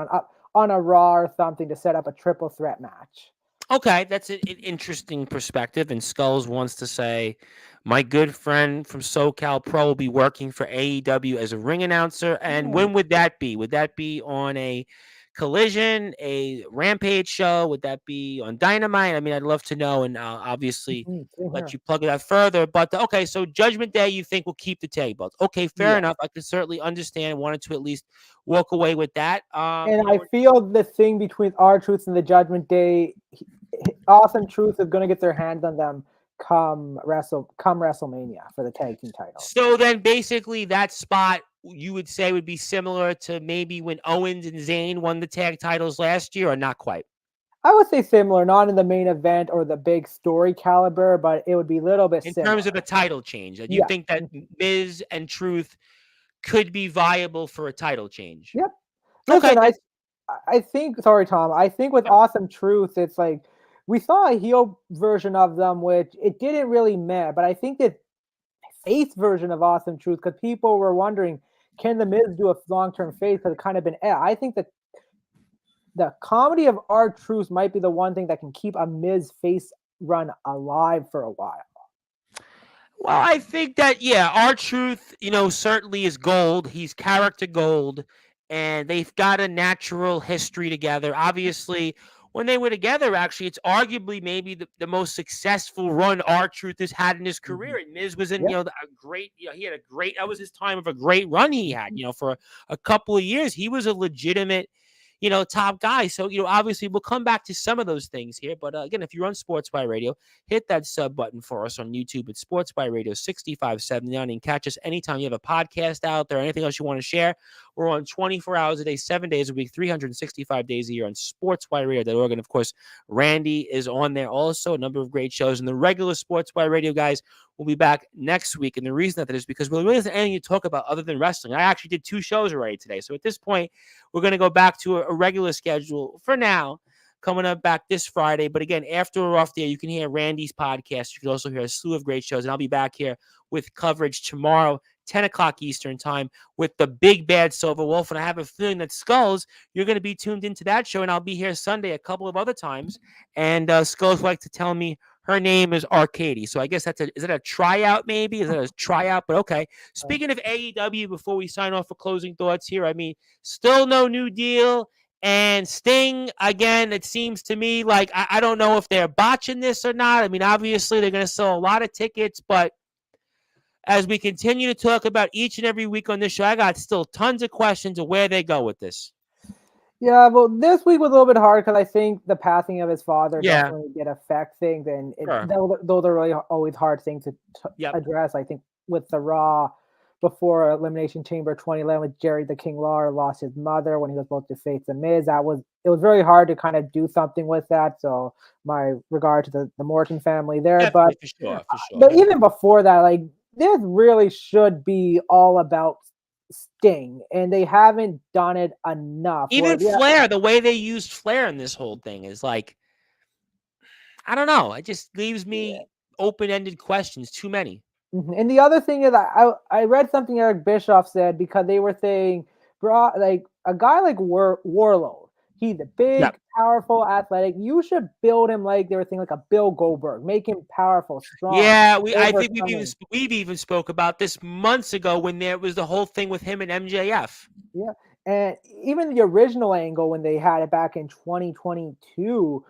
a Raw or something to set up a triple threat match. Okay, that's an interesting perspective. And Skulls wants to say, my good friend from SoCal Pro will be working for AEW as a ring announcer. And Yeah. when would that be? Would that be on a Collision, a Rampage show? Would that be on Dynamite? I mean, I'd love to know, and obviously Same let here. you plug it out further. But okay, so Judgment Day, you think will keep the tag belts? Okay, fair Yeah. enough. I can certainly understand. Wanted to at least walk away with that. And I feel the thing between our Truth and the Judgment Day, Awesome Truth is going to get their hands on them come WrestleMania for the tag team titles. So then basically that spot you would say would be similar to maybe when Owens and Zayn won the tag titles last year, or not quite? I would say similar, not in the main event or the big story caliber, but it would be a little bit In similar. terms of a title change, that you Yeah. think that Miz and Truth could be viable for a title change? Yep. Okay, Listen, I think sorry, Tom. I think with yep. Awesome Truth, it's like we saw a heel version of them, which it didn't really matter. But I think that face version of Awesome Truth, because people were wondering, can the Miz do a long term face? Because it kind of been. I think that the comedy of our Truth might be the one thing that can keep a Miz face run alive for a while. Well, I think that yeah, our Truth, certainly is gold. He's character gold, and they've got a natural history together. Obviously, when they were together, actually, it's arguably maybe the most successful run our Truth has had in his career. And Miz was in, Yep. a great, he had a great. That was his time of a great run he had. For a couple of years, he was a legitimate, top guy. So, obviously we'll come back to some of those things here. But again, if you're on Sports by Radio, hit that sub button for us on YouTube at Sports by Radio 6579 and catch us anytime you have a podcast out there, anything else you want to share. We're on 24 hours a day, 7 days a week, 365 days a year on sportsbyradio.org. And of course, Randy is on there also, a number of great shows. And the regular Sports by Radio guys will be back next week. And the reason that is because we really have anything to talk about other than wrestling. I actually did 2 shows already today. So at this point, we're going to go back to a regular schedule for now, coming up back this Friday. But again, after we're off there, you can hear Randy's podcast. You can also hear a slew of great shows. And I'll be back here with coverage tomorrow, 10 o'clock Eastern time, with the big bad Silver Wolf. And I have a feeling that Skulls, you're going to be tuned into that show. And I'll be here Sunday a couple of other times. And Skulls like to tell me her name is Arcady. So I guess is that a tryout maybe? Is that a tryout? But okay. Speaking of AEW, before we sign off for closing thoughts here, I mean, still no new deal. And Sting, again, it seems to me like I don't know if they're botching this or not. I mean, obviously they're going to sell a lot of tickets, but as we continue to talk about each and every week on this show, I got still tons of questions of where they go with this. Yeah, well, this week was a little bit hard because I think the passing of his father Yeah. definitely did affect things, and Sure. those are really always hard things to Yep. address. I think with the Raw before Elimination Chamber 2011, with Jerry the King Lawler lost his mother when he was supposed to face the Miz. It was very hard to kind of do something with that. So my regard to the Morton family there, Definitely, but for sure. but even before that, like this really should be all about Sting, and they haven't done it enough. Even Flair, the way they used Flair in this whole thing is like, I don't know. It just leaves me open-ended questions. Too many. And the other thing is, I read something Eric Bischoff said because they were saying, bro, like a guy like Warlord, he's a big, powerful, athletic. You should build him like they were saying, like a Bill Goldberg, make him powerful, strong. Yeah, I think we've even spoke about this months ago when there was the whole thing with him and MJF. Yeah, and even the original angle when they had it back in 2022,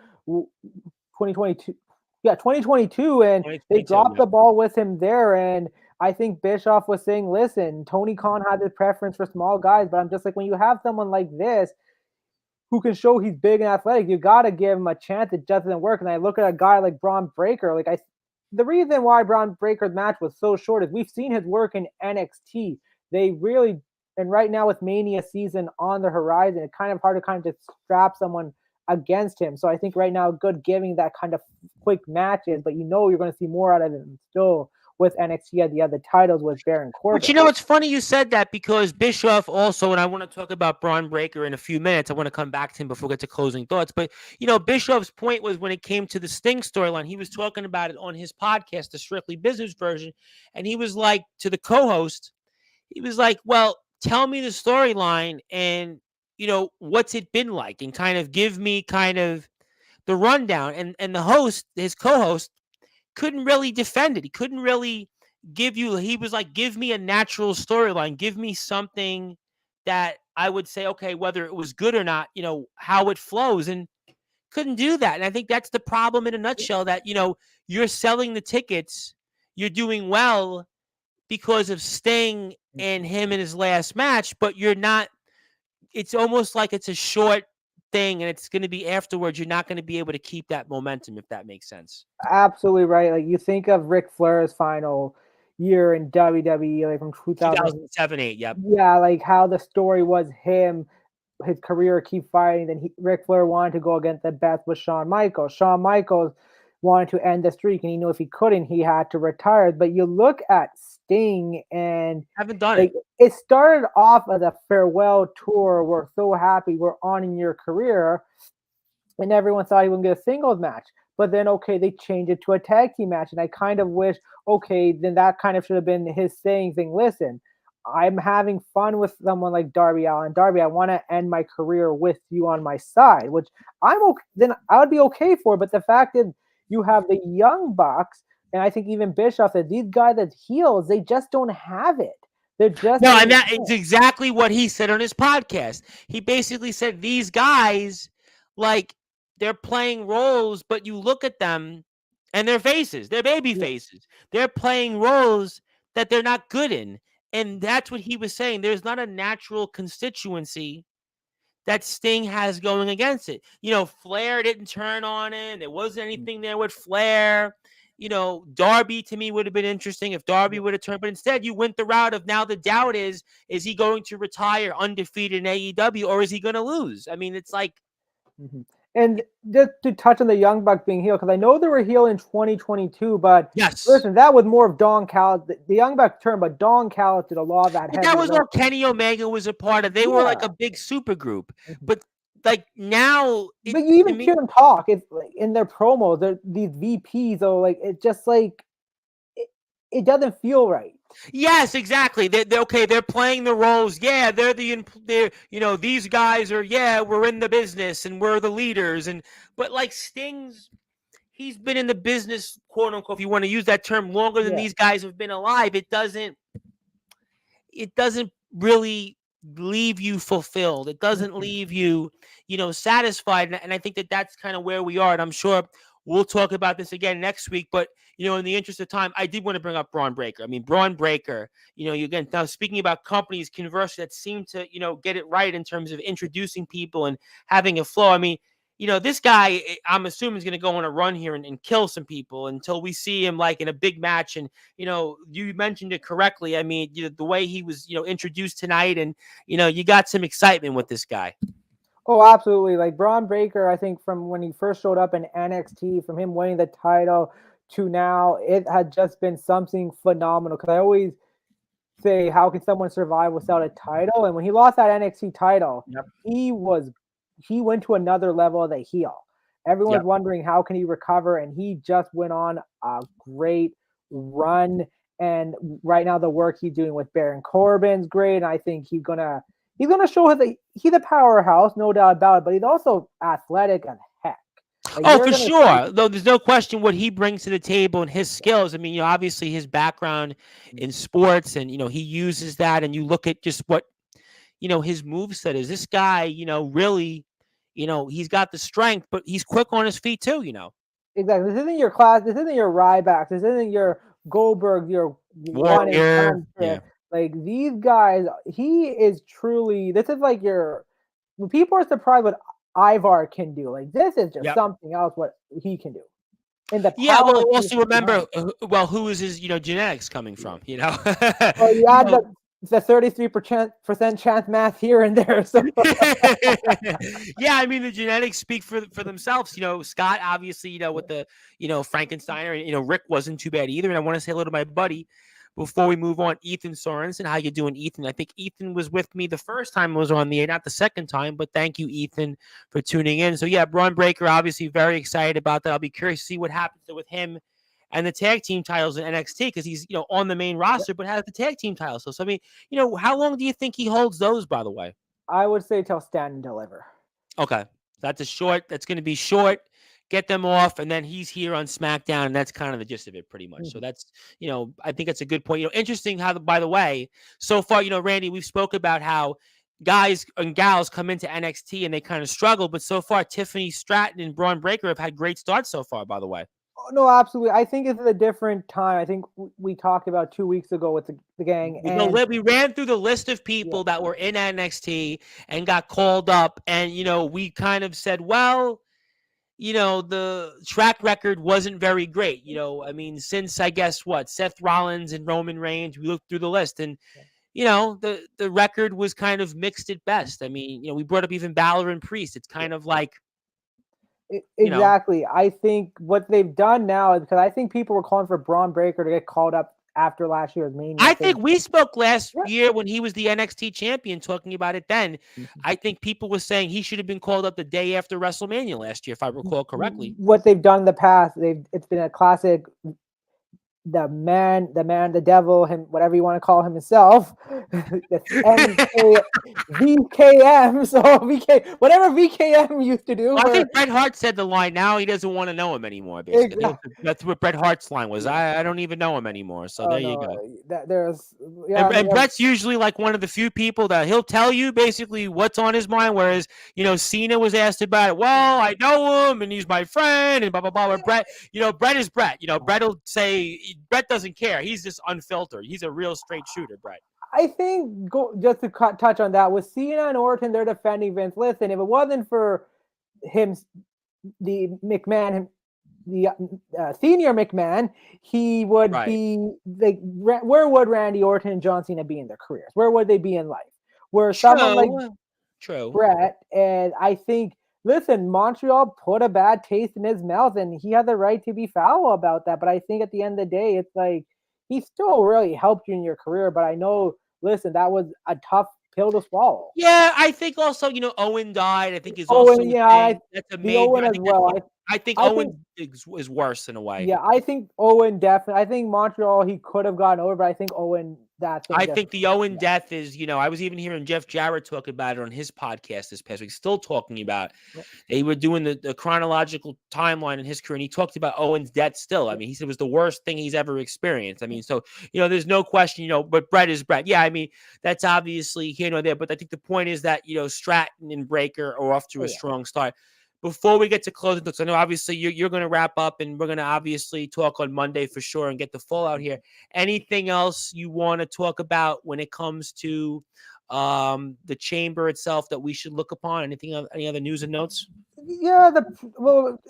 yeah, 2022, and they dropped the ball with him there. And I think Bischoff was saying, listen, Tony Khan had this preference for small guys, but I'm just like, when you have someone like this who can show he's big and athletic, you got to give him a chance. It just doesn't work. And I look at a guy like Braun Breaker, the reason why Braun Breaker's match was so short is we've seen his work in NXT. They really, and right now with Mania season on the horizon, it's kind of hard to kind of just strap someone against him. So I think right now, good giving that kind of quick matches, but you're going to see more out of him still with NXT at the other titles with Baron Corbin. But it's funny you said that because Bischoff also, and I want to talk about Braun Breaker in a few minutes. I want to come back to him before we get to closing thoughts. But, Bischoff's point was when it came to the Sting storyline, he was talking about it on his podcast, the Strictly Business version. And he was like, to the co-host, he was like, well, tell me the storyline and, what's it been like? And kind of give me kind of the rundown, and the host, his co-host, couldn't really defend it. He couldn't really give you. He was like, "Give me a natural storyline. Give me something that I would say, okay, whether it was good or not, how it flows." And couldn't do that. And I think that's the problem in a nutshell. That you're selling the tickets, you're doing well because of Sting and him in his last match, but you're not. It's almost like it's a short thing, and it's going to be afterwards. You're not going to be able to keep that momentum, if that makes sense. Absolutely right. Like you think of Ric Flair's final year in WWE, like from 2000. 2007, 8. Yep. Yeah, like how the story was him, his career keep fighting. Then Ric Flair wanted to go against the best with Shawn Michaels. Shawn Michaels wanted to end the streak, and he knew if he couldn't, he had to retire. But you look at Sting, and Haven't done like it. it started off as a farewell tour. We're so happy we're on in your career, and everyone thought he wouldn't get a singles match. But then, okay, they changed it to a tag team match, and I kind of wish, okay, then that kind of should have been his saying, listen, I'm having fun with someone like Darby Allin. Darby, I want to end my career with you on my side, which I'm okay. Then I would be okay for. But the fact is, you have the Young Bucks, and I think even Bischoff said these guys as heels, they just don't have it. They're just No, and that is exactly what he said on his podcast. He basically said these guys, like, they're playing roles, but you look at them and they're faces, they're baby faces. They're playing roles that they're not good in. And that's what he was saying. There's not a natural constituency that Sting has going against it. Flair didn't turn on it. There wasn't anything there with Flair. Darby to me would have been interesting if Darby would have turned, but instead you went the route of now the doubt is he going to retire undefeated in AEW or is he going to lose? I mean, it's like. And just to touch on the Young Bucks being heel, because I know they were heel in 2022, but yes, listen, that was more of Don Callis, the Young Bucks turn, but Don Callis did a lot of that. But that was where Kenny Omega was a part of. They were like a big super group, but like now, but you even hear them talk. It's like in their promos, they're these VPs, though, like it just like it doesn't feel right. Yes, exactly. They're okay. They're playing the roles. Yeah, they're these guys are. Yeah, we're in the business and we're the leaders. But like Sting's, he's been in the business, quote unquote, if you want to use that term, longer than these guys have been alive. It doesn't really leave you fulfilled. It doesn't leave you, satisfied. And I think that's kind of where we are. And I'm sure we'll talk about this again next week. But, in the interest of time, I did want to bring up Braun Breaker. I mean, Braun Breaker, again, now speaking about companies, conversely, that seem to, get it right in terms of introducing people and having a flow. I mean, this guy, I'm assuming, is going to go on a run here and kill some people until we see him like in a big match. And, you mentioned it correctly. I mean, the way he was, introduced tonight and, you got some excitement with this guy. Oh, absolutely. Like Braun Breaker, I think from when he first showed up in NXT, from him winning the title to now, it had just been something phenomenal. Because I always say, how can someone survive without a title? And when he lost that NXT title, he went to another level of the heel. Everyone's wondering how can he recover, and he just went on a great run. And right now, the work he's doing with Baron Corbin's great. And I think he's gonna show he's a powerhouse, no doubt about it. But he's also athletic as heck. Like, for sure. Though there's no question what he brings to the table and his skills. I mean, obviously his background in sports, and he uses that. And you look at just what his moveset is. This guy, really, he's got the strength, but he's quick on his feet too. Exactly. This isn't your class. This isn't your Rybacks. This isn't your Goldberg. Your Warrior. Yeah. Like these guys, he is truly. This is like when people are surprised what Ivar can do. Like this is just something else what he can do. And the well, also remember, who is his genetics coming from? Well, you add the 33% chance math here and there. So. Yeah, I mean the genetics speak for themselves. Scott obviously, with the Frankensteiner, and Rick wasn't too bad either. And I want to say hello to my buddy before we move on, Ethan Sorensen. How you doing, Ethan? I think Ethan was with me the first time I was on the air, not the second time, but thank you, Ethan, for tuning in. So yeah, Braun Breaker, obviously very excited about that. I'll be curious to see what happens with him and the tag team titles in NXT, because he's on the main roster, but has the tag team titles. So I mean, how long do you think he holds those? By the way, I would say till Stand and Deliver. Okay, that's going to be short. get them off, and then he's here on SmackDown, and that's kind of the gist of it, pretty much. So that's, I think that's a good point. Interesting how, by the way, so far, Randy, we've spoke about how guys and gals come into NXT and they kind of struggle, but so far, Tiffany Stratton and Braun Breaker have had great starts so far, by the way. Oh, no, absolutely. I think it's a different time. I think we talked about 2 weeks ago with the gang. We ran through the list of people that were in NXT and got called up, and we kind of said, well, the track record wasn't very great. I mean, since I guess Seth Rollins and Roman Reigns, we looked through the list, and the record was kind of mixed at best. I mean, we brought up even Balor and Priest. It's kind of like, exactly. I think what they've done now is, because I think people were calling for Braun Breaker to get called up after last year's Mania. I think we spoke last year when he was the NXT champion, talking about it then. I think people were saying he should have been called up the day after WrestleMania last year, if I recall correctly. What they've done in the past, it's been a classic. The man, the devil, him, whatever you want to call him himself, VKM. So whatever VKM used to do. Well, I think Bret Hart said the line. Now he doesn't want to know him anymore. Basically, exactly. That's what Bret Hart's line was. I don't even know him anymore. So there you go. And Bret's usually like one of the few people that he'll tell you basically what's on his mind. Whereas Cena was asked about it. Well, I know him and he's my friend and blah blah blah. But Bret, Bret is Bret. Bret will say. Bret doesn't care. He's just unfiltered. He's a real straight shooter, Bret. I think, just to touch on that, with Cena and Orton, they're defending Vince. Listen, if it wasn't for him, the McMahon, the senior McMahon, he would be like, where would Randy Orton and John Cena be in their careers? Where would they be in life? Where someone like Bret, and I think, listen, Montreal put a bad taste in his mouth, and he had the right to be foul about that. But I think at the end of the day, it's like, he still really helped you in your career. But I know, listen, that was a tough pill to swallow. Yeah, I think also, Owen died. I think is also that's a major. Owen as well. I think Owen is worse in a way. Yeah, I think Owen definitely. I think Montreal, he could have gotten over, but I think Owen. I think the Owen death is, I was even hearing Jeff Jarrett talk about it on his podcast this past week, still talking about they were doing the chronological timeline in his career, and he talked about Owen's death still. I mean, he said it was the worst thing he's ever experienced. I mean, so, there's no question, but Bret is Bret. Yeah, I mean, that's obviously here nor there, but I think the point is that, Stratton and Breaker are off to a strong start. Before we get to closing thoughts, I know obviously you're going to wrap up, and we're going to obviously talk on Monday for sure and get the fallout here. Anything else you want to talk about when it comes to the chamber itself that we should look upon? Any other news and notes? Yeah, it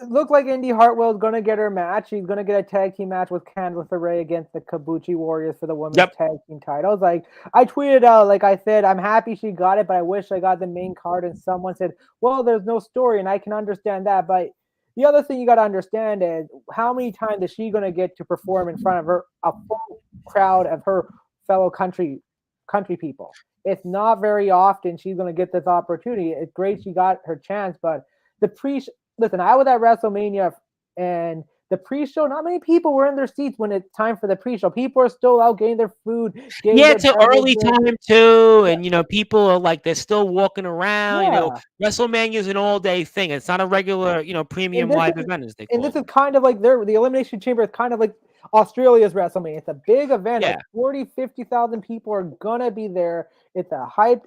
looked like Indy Hartwell is going to get her match. She's going to get a tag team match with Candice LeRae against the Kabuki Warriors for the women's tag team titles. Like, I tweeted out, like I said, I'm happy she got it, but I wish I got the main card. And someone said, well, there's no story, and I can understand that. But the other thing you got to understand is, how many times is she going to get to perform in front of a full crowd of her fellow country people? It's not very often she's going to get this opportunity. It's great she got her chance, but listen, I was at WrestleMania, and the pre-show, not many people were in their seats when it's time for the pre-show. People are still out getting their food. It's an early time too, and people are like, they're still walking around. WrestleMania is an all-day thing. It's not a regular, premium live event, as they call it. And this is kind of like the Elimination Chamber is kind of like Australia's WrestleMania. It's a big event. Like 40,000-50,000 people are gonna be there. It's hype.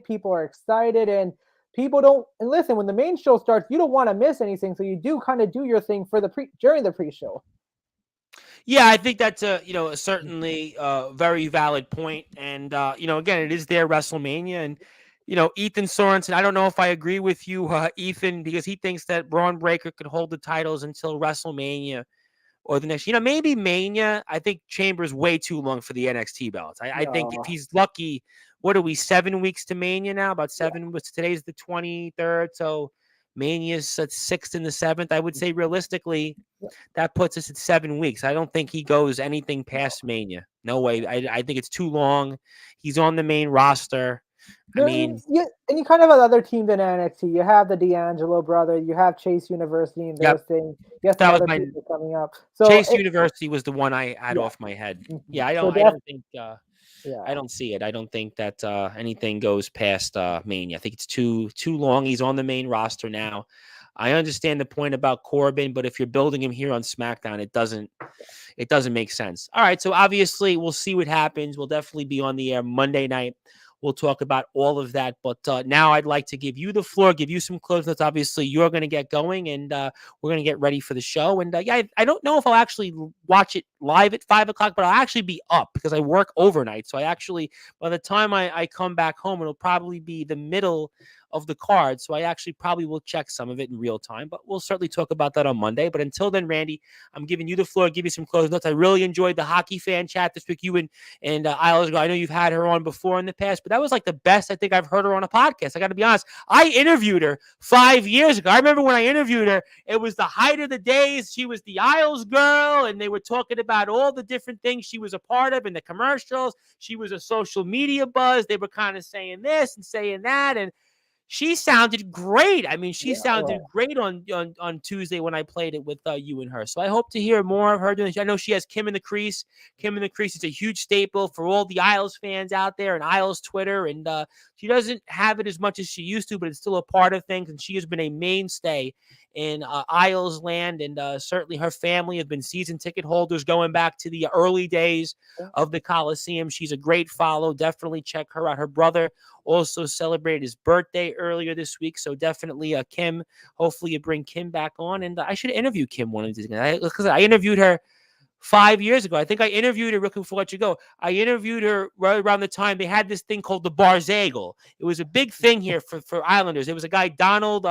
People are excited, and people don't. And listen, when the main show starts, you don't want to miss anything, so you do kind of do your thing for during the pre-show. Yeah, I think that's a certainly very valid point. And again, it is their WrestleMania, and Ethan Sorensen. I don't know if I agree with you, Ethan, because he thinks that Braun Breaker could hold the titles until WrestleMania or the next. Maybe Mania. I think Chamber's way too long for the NXT belts. I think if he's lucky, what are we, 7 weeks to Mania now? About 7. Today's the 23rd, so Mania's at 6th and the 7th. I would say realistically, that puts us at 7 weeks. I don't think he goes anything past Mania. No way. I think it's too long. He's on the main roster. And you kind of have other teams in NXT. You have the D'Angelo brother. You have Chase University and those things. Yes, that was my coming up. So Chase University was the one I had off my head. Yeah, I don't think. I don't see it. I don't think that anything goes past Mania. I think it's too long. He's on the main roster now. I understand the point about Corbin, but if you're building him here on SmackDown, it doesn't make sense. All right, so obviously we'll see what happens. We'll definitely be on the air Monday night. We'll talk about all of that. But now I'd like to give you the floor, give you some close notes. Obviously, you're going to get going, and we're going to get ready for the show. And yeah, I don't know if I'll actually watch it live at 5 o'clock, but I'll actually be up because I work overnight. So I actually, by the time I come back home, it'll probably be the middle of the card. So I actually probably will check some of it in real time, but we'll certainly talk about that on Monday. But until then, Randy, I'm giving you the floor, give you some close notes. I really enjoyed the hockey fan chat this week. You and Isles, I know you've had her on before in the past, but that was like the best I think I've heard her on a podcast. I got to be honest. I interviewed her 5 years ago. I remember when I interviewed her, it was the height of the days. She was the Isles girl, and they were talking about all the different things she was a part of in the commercials. She was a social media buzz. They were kind of saying this and saying that, and she sounded great. I mean, she sounded great on Tuesday when I played it with you and her. So I hope to hear more of her doing. I know she has Kim in the Crease. Kim in the Crease is a huge staple for all the Isles fans out there and Isles Twitter. And she doesn't have it as much as she used to, but it's still a part of things. And she has been a mainstay in Isles land. And certainly her family have been season ticket holders going back to the early days of the Coliseum. She's a great follow. Definitely check her out. Her brother also celebrated his birthday earlier this week. So definitely Kim, hopefully you bring Kim back on. And I should interview Kim one of these days. Because I interviewed her 5 years ago. I think I interviewed her, Rick, before I let you go. I interviewed her right around the time they had this thing called the Barzagel. It was a big thing here for Islanders. It was a guy, Donald,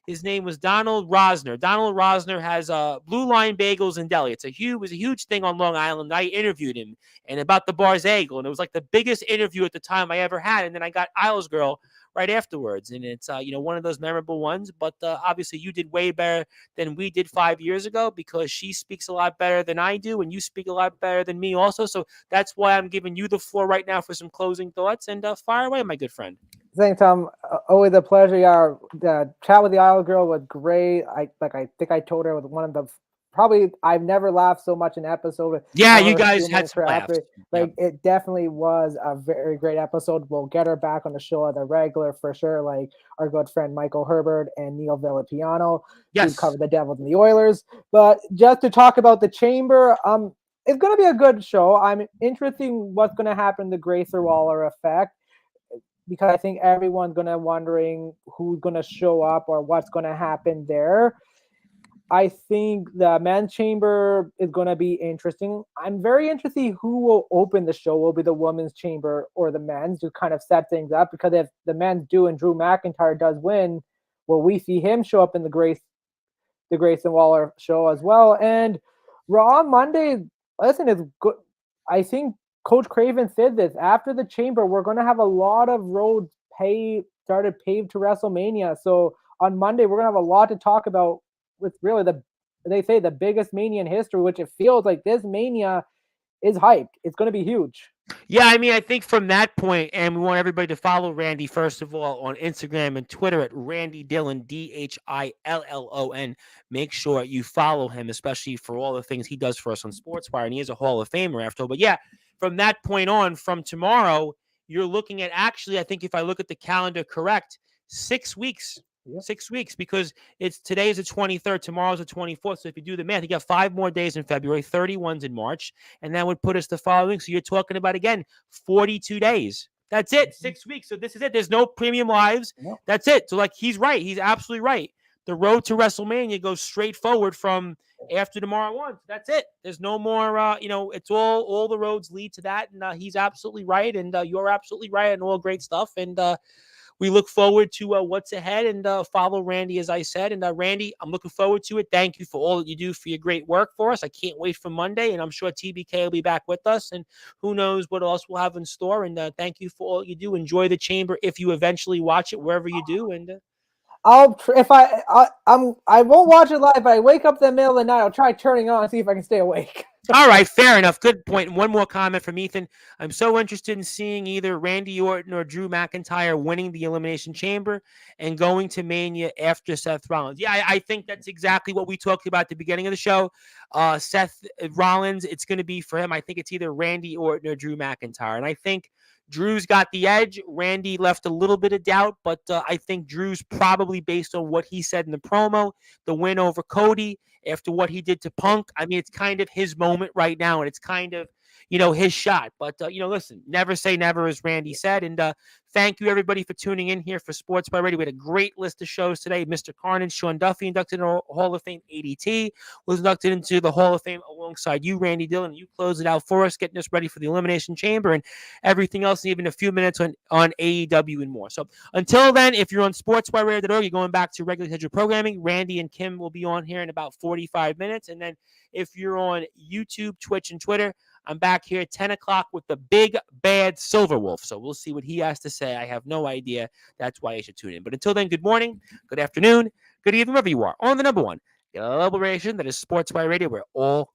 his name was Donald Rosner. Donald Rosner has Blue Line Bagels in Delhi. It was a huge thing on Long Island. I interviewed him and about the Barzagel, and it was like the biggest interview at the time I ever had. And then I got Isles Girl right afterwards, and it's one of those memorable ones. But obviously, you did way better than we did 5 years ago because she speaks a lot better than I do, and you speak a lot better than me also. So that's why I'm giving you the floor right now for some closing thoughts. And fire away, my good friend. Thanks, Tom. Always a pleasure. Yeah, the chat with the Isle Girl was great. I think I told her it was one of the probably I've never laughed so much in an episode. Yeah, you guys had some laughs. It definitely was a very great episode. We'll get her back on the show as a regular for sure. Like our good friend Michael Herbert and Neil Villapiano, who cover the Devils and the Oilers. But just to talk about the Chamber, it's going to be a good show. I'm interested in what's going to happen to Grayson Waller effect, because I think everyone's going to wondering who's going to show up or what's going to happen there. I think the men's chamber is going to be interesting. I'm very interested who will open the show. Will be the women's chamber or the men's, to kind of set things up, because if the men's do and Drew McIntyre does win, will we see him show up in the Grayson Waller show as well? And Raw Monday, listen, is good. I think Coach Craven said this after the chamber, we're going to have a lot of roads started paved to WrestleMania. So on Monday, we're going to have a lot to talk about with really they say the biggest Mania in history, which it feels like this Mania is hyped. It's going to be huge. Yeah, I mean, I think from that point, and we want everybody to follow Randy, first of all, on Instagram and Twitter at Randy Dillon, DHILLON. Make sure you follow him, especially for all the things he does for us on Sportswire, and he is a Hall of Famer after all. But yeah, from that point on, from tomorrow, you're looking at actually, I think if I look at the calendar correct, 6 weeks. 6 weeks, because today is the 23rd, tomorrow's the 24th. So if you do the math, you got 5 more days in February, 31's in March, and that would put us the following. So you're talking about, again, 42 days. That's it, 6 weeks. So this is it. There's no premium lives. No. That's it. So he's right. He's absolutely right. The road to WrestleMania goes straight forward from after tomorrow on. That's it. There's no more, it's all the roads lead to that. And he's absolutely right. And you're absolutely right. And all great stuff. And, we look forward to what's ahead, and follow Randy, as I said. And Randy, I'm looking forward to it. Thank you for all that you do for your great work for us. I can't wait for Monday, and I'm sure TBK will be back with us, and who knows what else we'll have in store. And thank you for all you do. Enjoy the chamber if you eventually watch it, wherever you do. And I won't watch it live, but I wake up in the middle of the night. I'll try turning on and see if I can stay awake. All right, fair enough. Good point. And one more comment from Ethan. I'm so interested in seeing either Randy Orton or Drew McIntyre winning the Elimination Chamber and going to Mania after Seth Rollins. Yeah, I think that's exactly what we talked about at the beginning of the show. Seth Rollins, it's going to be for him. I think it's either Randy Orton or Drew McIntyre. And I think Drew's got the edge. Randy left a little bit of doubt, but I think Drew's probably, based on what he said in the promo, the win over Cody, after what he did to Punk. I mean, it's kind of his moment right now, and it's kind of, his shot. But, listen, never say never, as Randy said. And thank you, everybody, for tuning in here for Sports by Radio. We had a great list of shows today. Mr. Carnage, Sean Duffy, inducted in the Hall of Fame. ADT was inducted into the Hall of Fame alongside you, Randy Dillon. You close it out for us, getting us ready for the Elimination Chamber and everything else, and even a few minutes on AEW and more. So until then, if you're on sportswire.org, you're going back to regular scheduled programming. Randy and Kim will be on here in about 45 minutes. And then if you're on YouTube, Twitch, and Twitter, I'm back here at 10 o'clock with the big bad Silver Wolf. So we'll see what he has to say. I have no idea. That's why you should tune in. But until then, good morning, good afternoon, good evening, wherever you are, on the number one global radio that is Sports by Radio, where all